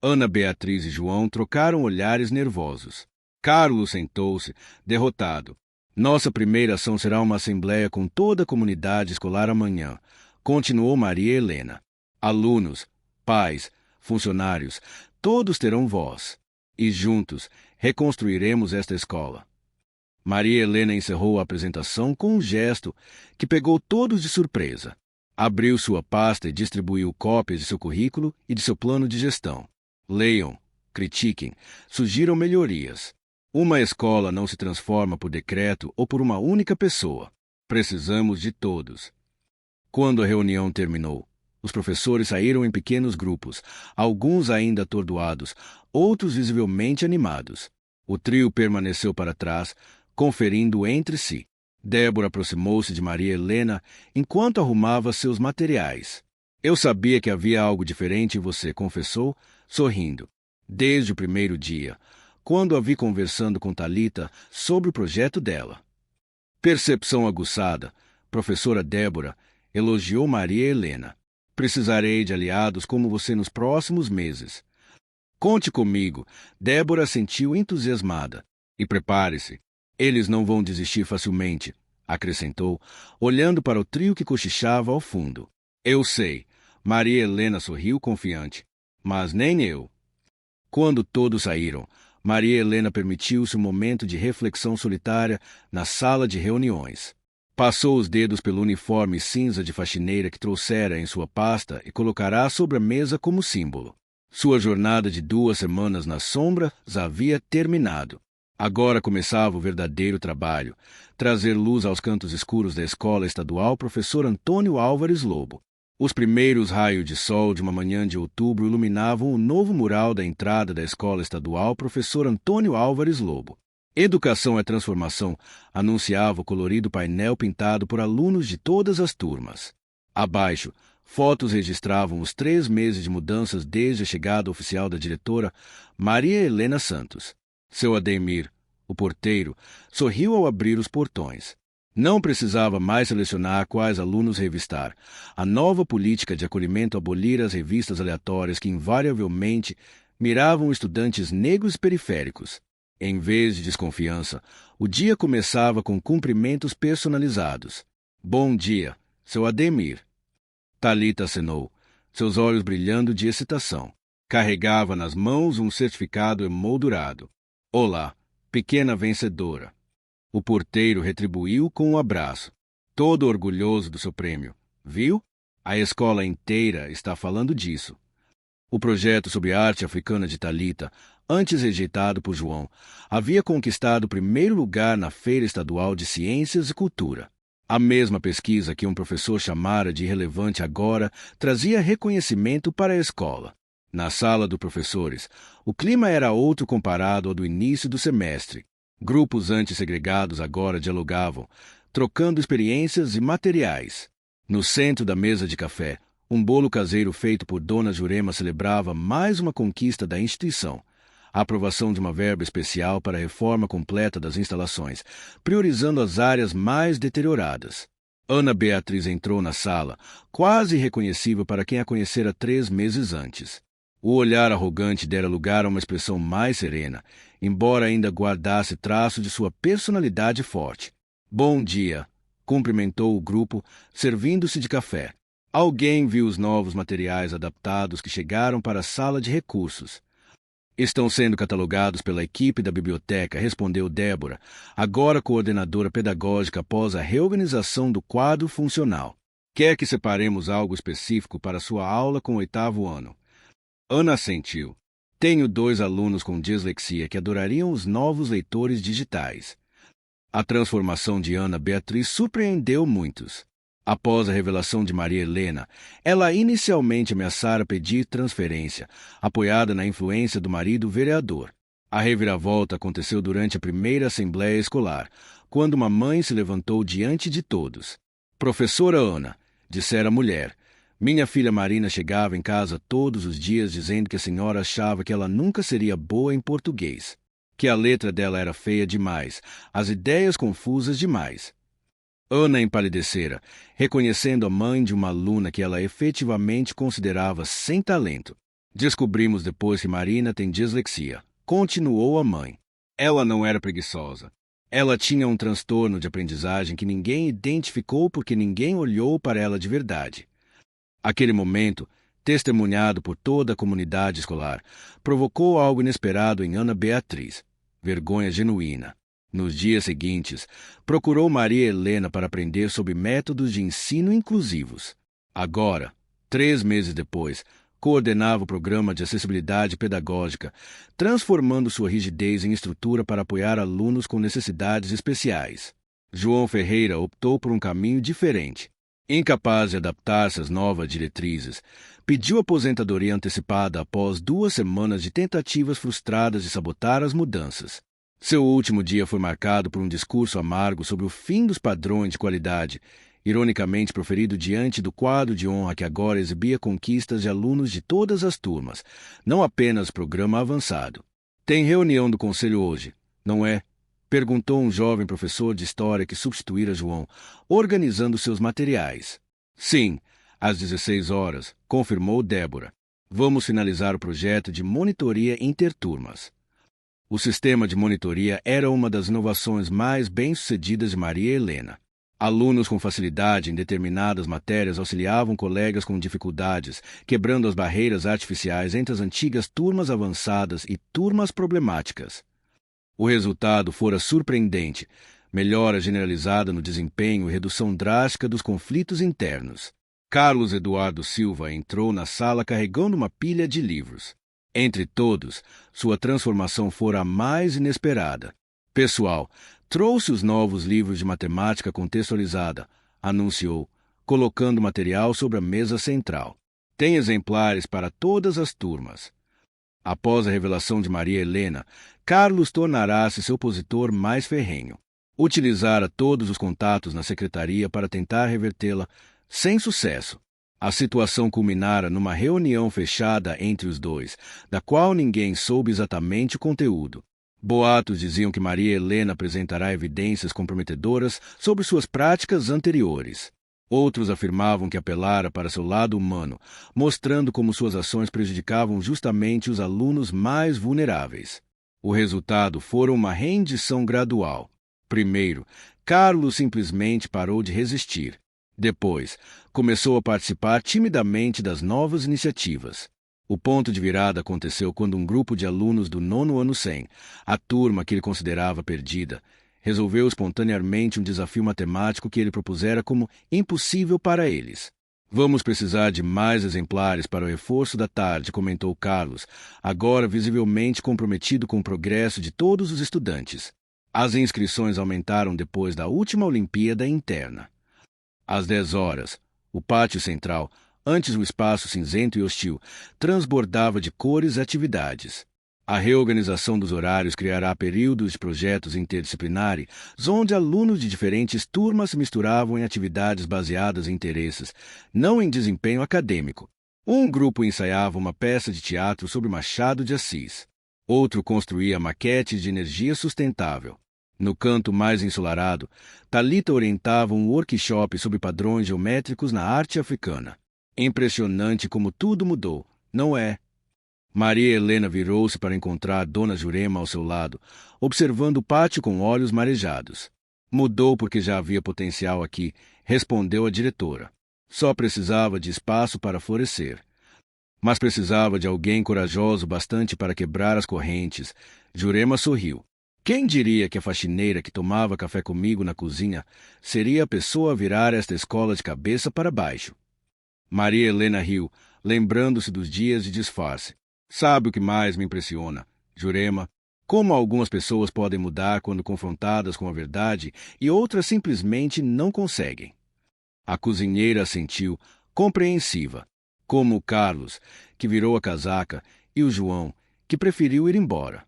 Ana Beatriz e João trocaram olhares nervosos. Carlos sentou-se, derrotado. Nossa primeira ação será uma assembleia com toda a comunidade escolar amanhã, continuou Maria Helena. Alunos, pais, funcionários, todos terão voz. E juntos reconstruiremos esta escola. Maria Helena encerrou a apresentação com um gesto que pegou todos de surpresa. Abriu sua pasta e distribuiu cópias de seu currículo e de seu plano de gestão. Leiam, critiquem, sugiram melhorias. Uma escola não se transforma por decreto ou por uma única pessoa. Precisamos de todos. Quando a reunião terminou, os professores saíram em pequenos grupos, alguns ainda atordoados, outros visivelmente animados. O trio permaneceu para trás, conferindo entre si. Débora aproximou-se de Maria Helena enquanto arrumava seus materiais. Eu sabia que havia algo diferente em você, confessou, sorrindo. Desde o primeiro dia, quando a vi conversando com Talita sobre o projeto dela. Percepção aguçada, professora Débora elogiou Maria Helena. Precisarei de aliados como você nos próximos meses. Conte comigo, Débora sentiu entusiasmada. E prepare-se, eles não vão desistir facilmente, acrescentou, olhando para o trio que cochichava ao fundo. Eu sei, Maria Helena sorriu confiante, mas nem eu. Quando todos saíram, Maria Helena permitiu-se um momento de reflexão solitária na sala de reuniões. Passou os dedos pelo uniforme cinza de faxineira que trouxera em sua pasta e colocará sobre a mesa como símbolo. Sua jornada de 2 semanas nas sombras havia terminado. Agora começava o verdadeiro trabalho, trazer luz aos cantos escuros da escola estadual Professor Antônio Álvares Lobo. Os primeiros raios de sol de uma manhã de outubro iluminavam o novo mural da entrada da escola estadual Professor Antônio Álvares Lobo. Educação é transformação, anunciava o colorido painel pintado por alunos de todas as turmas. Abaixo, fotos registravam os 3 meses de mudanças desde a chegada oficial da diretora Maria Helena Santos. Seu Ademir, o porteiro, sorriu ao abrir os portões. Não precisava mais selecionar quais alunos revistar. A nova política de acolhimento abolira as revistas aleatórias que invariavelmente miravam estudantes negros periféricos. Em vez de desconfiança, o dia começava com cumprimentos personalizados. Bom dia, seu Ademir. Talita acenou, seus olhos brilhando de excitação. Carregava nas mãos um certificado emoldurado. Olá, pequena vencedora. O porteiro retribuiu com um abraço, todo orgulhoso do seu prêmio. Viu? A escola inteira está falando disso. O projeto sobre arte africana de Talita, antes rejeitado por João, havia conquistado o primeiro lugar na Feira Estadual de Ciências e Cultura. A mesma pesquisa que um professor chamara de irrelevante agora trazia reconhecimento para a escola. Na sala dos professores, o clima era outro comparado ao do início do semestre. Grupos antissegregados agora dialogavam, trocando experiências e materiais. No centro da mesa de café, um bolo caseiro feito por Dona Jurema celebrava mais uma conquista da instituição, a aprovação de uma verba especial para a reforma completa das instalações, priorizando as áreas mais deterioradas. Ana Beatriz entrou na sala, quase irreconhecível para quem a conhecera 3 meses antes. O olhar arrogante dera lugar a uma expressão mais serena, embora ainda guardasse traço de sua personalidade forte. Bom dia, cumprimentou o grupo, servindo-se de café. Alguém viu os novos materiais adaptados que chegaram para a sala de recursos. Estão sendo catalogados pela equipe da biblioteca, respondeu Débora, agora coordenadora pedagógica após a reorganização do quadro funcional. Quer que separemos algo específico para sua aula com o 8º ano? Ana assentiu. Tenho 2 alunos com dislexia que adorariam os novos leitores digitais. A transformação de Ana Beatriz surpreendeu muitos. Após a revelação de Maria Helena, ela inicialmente ameaçara pedir transferência, apoiada na influência do marido vereador. A reviravolta aconteceu durante a primeira assembleia escolar, quando uma mãe se levantou diante de todos. Professora Ana, dissera a mulher, minha filha Marina chegava em casa todos os dias dizendo que a senhora achava que ela nunca seria boa em português, que a letra dela era feia demais, as ideias confusas demais. Ana empalidecera, reconhecendo a mãe de uma aluna que ela efetivamente considerava sem talento. Descobrimos depois que Marina tem dislexia. Continuou a mãe. Ela não era preguiçosa. Ela tinha um transtorno de aprendizagem que ninguém identificou porque ninguém olhou para ela de verdade. Aquele momento, testemunhado por toda a comunidade escolar, provocou algo inesperado em Ana Beatriz. Vergonha genuína. Nos dias seguintes, procurou Maria Helena para aprender sobre métodos de ensino inclusivos. Agora, 3 meses depois, coordenava o programa de acessibilidade pedagógica, transformando sua rigidez em estrutura para apoiar alunos com necessidades especiais. João Ferreira optou por um caminho diferente. Incapaz de adaptar-se às novas diretrizes, pediu aposentadoria antecipada após 2 semanas de tentativas frustradas de sabotar as mudanças. Seu último dia foi marcado por um discurso amargo sobre o fim dos padrões de qualidade, ironicamente proferido diante do quadro de honra que agora exibia conquistas de alunos de todas as turmas, não apenas programa avançado. Tem reunião do conselho hoje, não é? Perguntou um jovem professor de história que substituíra João, organizando seus materiais. Sim, às 16 horas, confirmou Débora. Vamos finalizar o projeto de monitoria interturmas. O sistema de monitoria era uma das inovações mais bem-sucedidas de Maria Helena. Alunos com facilidade em determinadas matérias auxiliavam colegas com dificuldades, quebrando as barreiras artificiais entre as antigas turmas avançadas e turmas problemáticas. O resultado fora surpreendente, melhora generalizada no desempenho e redução drástica dos conflitos internos. Carlos Eduardo Silva entrou na sala carregando uma pilha de livros. Entre todos, sua transformação fora a mais inesperada. Pessoal, trouxe os novos livros de matemática contextualizada, anunciou, colocando o material sobre a mesa central. Tem exemplares para todas as turmas. Após a revelação de Maria Helena, Carlos tornará-se seu opositor mais ferrenho. Utilizara todos os contatos na secretaria para tentar revertê-la, sem sucesso. A situação culminara numa reunião fechada entre os dois, da qual ninguém soube exatamente o conteúdo. Boatos diziam que Maria Helena apresentará evidências comprometedoras sobre suas práticas anteriores. Outros afirmavam que apelara para seu lado humano, mostrando como suas ações prejudicavam justamente os alunos mais vulneráveis. O resultado fora uma rendição gradual. Primeiro, Carlos simplesmente parou de resistir. Depois, começou a participar timidamente das novas iniciativas. O ponto de virada aconteceu quando um grupo de alunos do 9º ano 100, a turma que ele considerava perdida, resolveu espontaneamente um desafio matemático que ele propusera como impossível para eles. Vamos precisar de mais exemplares para o reforço da tarde, comentou Carlos, agora visivelmente comprometido com o progresso de todos os estudantes. As inscrições aumentaram depois da última Olimpíada interna. Às 10 horas, o pátio central, antes um espaço cinzento e hostil, transbordava de cores e atividades. A reorganização dos horários criará períodos de projetos interdisciplinares, onde alunos de diferentes turmas se misturavam em atividades baseadas em interesses, não em desempenho acadêmico. Um grupo ensaiava uma peça de teatro sobre Machado de Assis. Outro construía maquetes de energia sustentável. No canto mais ensolarado, Thalita orientava um workshop sobre padrões geométricos na arte africana. Impressionante como tudo mudou, não é? Maria Helena virou-se para encontrar Dona Jurema ao seu lado, observando o pátio com olhos marejados. Mudou porque já havia potencial aqui, respondeu a diretora. Só precisava de espaço para florescer. Mas precisava de alguém corajoso bastante para quebrar as correntes. Jurema sorriu. Quem diria que a faxineira que tomava café comigo na cozinha seria a pessoa a virar esta escola de cabeça para baixo? Maria Helena riu, lembrando-se dos dias de disfarce. Sabe o que mais me impressiona, Jurema? Como algumas pessoas podem mudar quando confrontadas com a verdade e outras simplesmente não conseguem. A cozinheira assentiu, compreensiva, como o Carlos, que virou a casaca, e o João, que preferiu ir embora.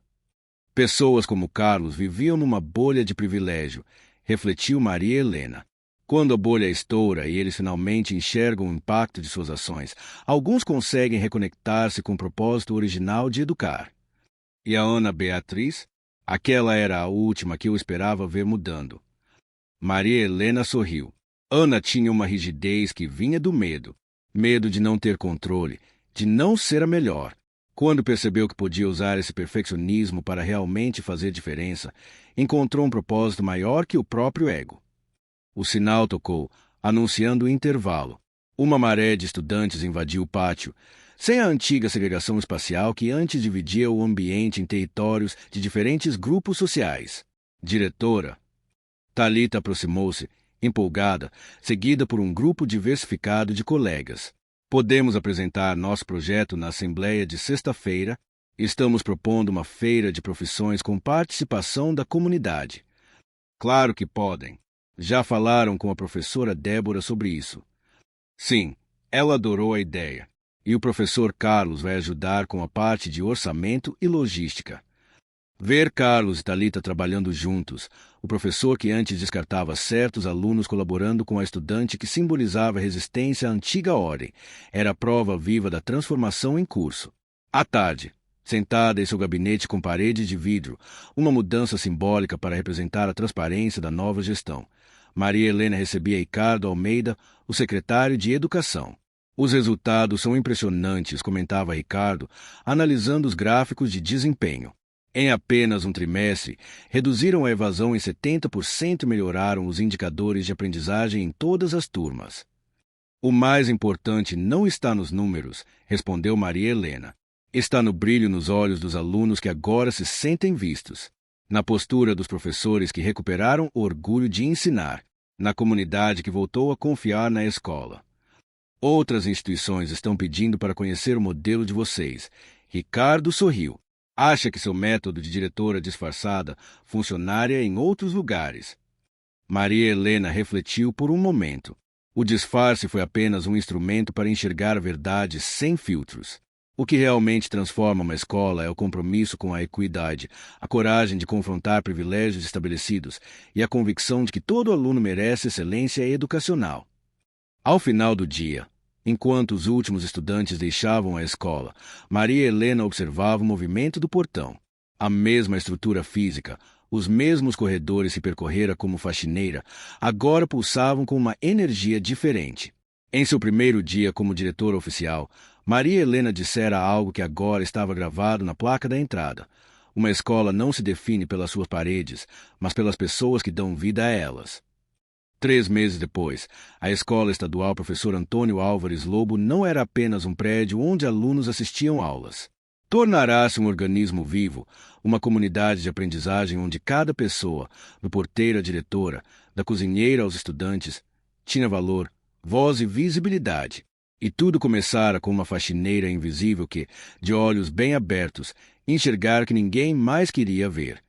Pessoas como Carlos viviam numa bolha de privilégio, refletiu Maria Helena. Quando a bolha estoura e eles finalmente enxergam o impacto de suas ações, alguns conseguem reconectar-se com o propósito original de educar. E a Ana Beatriz? Aquela era a última que eu esperava ver mudando. Maria Helena sorriu. Ana tinha uma rigidez que vinha do medo. Medo de não ter controle, de não ser a melhor. Quando percebeu que podia usar esse perfeccionismo para realmente fazer diferença, encontrou um propósito maior que o próprio ego. O sinal tocou, anunciando o intervalo. Uma maré de estudantes invadiu o pátio, sem a antiga segregação espacial que antes dividia o ambiente em territórios de diferentes grupos sociais. Diretora. Thalita aproximou-se, empolgada, seguida por um grupo diversificado de colegas. Podemos apresentar nosso projeto na Assembleia de sexta-feira. Estamos propondo uma feira de profissões com participação da comunidade. Claro que podem. Já falaram com a professora Débora sobre isso. Sim, ela adorou a ideia. E o professor Carlos vai ajudar com a parte de orçamento e logística. Ver Carlos e Thalita trabalhando juntos, o professor que antes descartava certos alunos colaborando com a estudante que simbolizava resistência à antiga ordem, era a prova viva da transformação em curso. À tarde, sentada em seu gabinete com parede de vidro, uma mudança simbólica para representar a transparência da nova gestão, Maria Helena recebia Ricardo Almeida, o secretário de Educação. Os resultados são impressionantes, comentava Ricardo, analisando os gráficos de desempenho. Em apenas um trimestre, reduziram a evasão em 70% e melhoraram os indicadores de aprendizagem em todas as turmas. O mais importante não está nos números, respondeu Maria Helena. Está no brilho nos olhos dos alunos que agora se sentem vistos, na postura dos professores que recuperaram o orgulho de ensinar, na comunidade que voltou a confiar na escola. Outras instituições estão pedindo para conhecer o modelo de vocês. Ricardo sorriu. Acha que seu método de diretora disfarçada funcionaria em outros lugares. Maria Helena refletiu por um momento. O disfarce foi apenas um instrumento para enxergar a verdade sem filtros. O que realmente transforma uma escola é o compromisso com a equidade, a coragem de confrontar privilégios estabelecidos e a convicção de que todo aluno merece excelência educacional. Ao final do dia, enquanto os últimos estudantes deixavam a escola, Maria Helena observava o movimento do portão. A mesma estrutura física, os mesmos corredores que percorrera como faxineira, agora pulsavam com uma energia diferente. Em seu primeiro dia como diretora oficial, Maria Helena dissera algo que agora estava gravado na placa da entrada. Uma escola não se define pelas suas paredes, mas pelas pessoas que dão vida a elas. 3 meses depois, a Escola Estadual Professor Antônio Álvares Lobo não era apenas um prédio onde alunos assistiam aulas. Tornará-se um organismo vivo, uma comunidade de aprendizagem onde cada pessoa, do porteiro à diretora, da cozinheira aos estudantes, tinha valor, voz e visibilidade. E tudo começara com uma faxineira invisível que, de olhos bem abertos, enxergar que ninguém mais queria ver.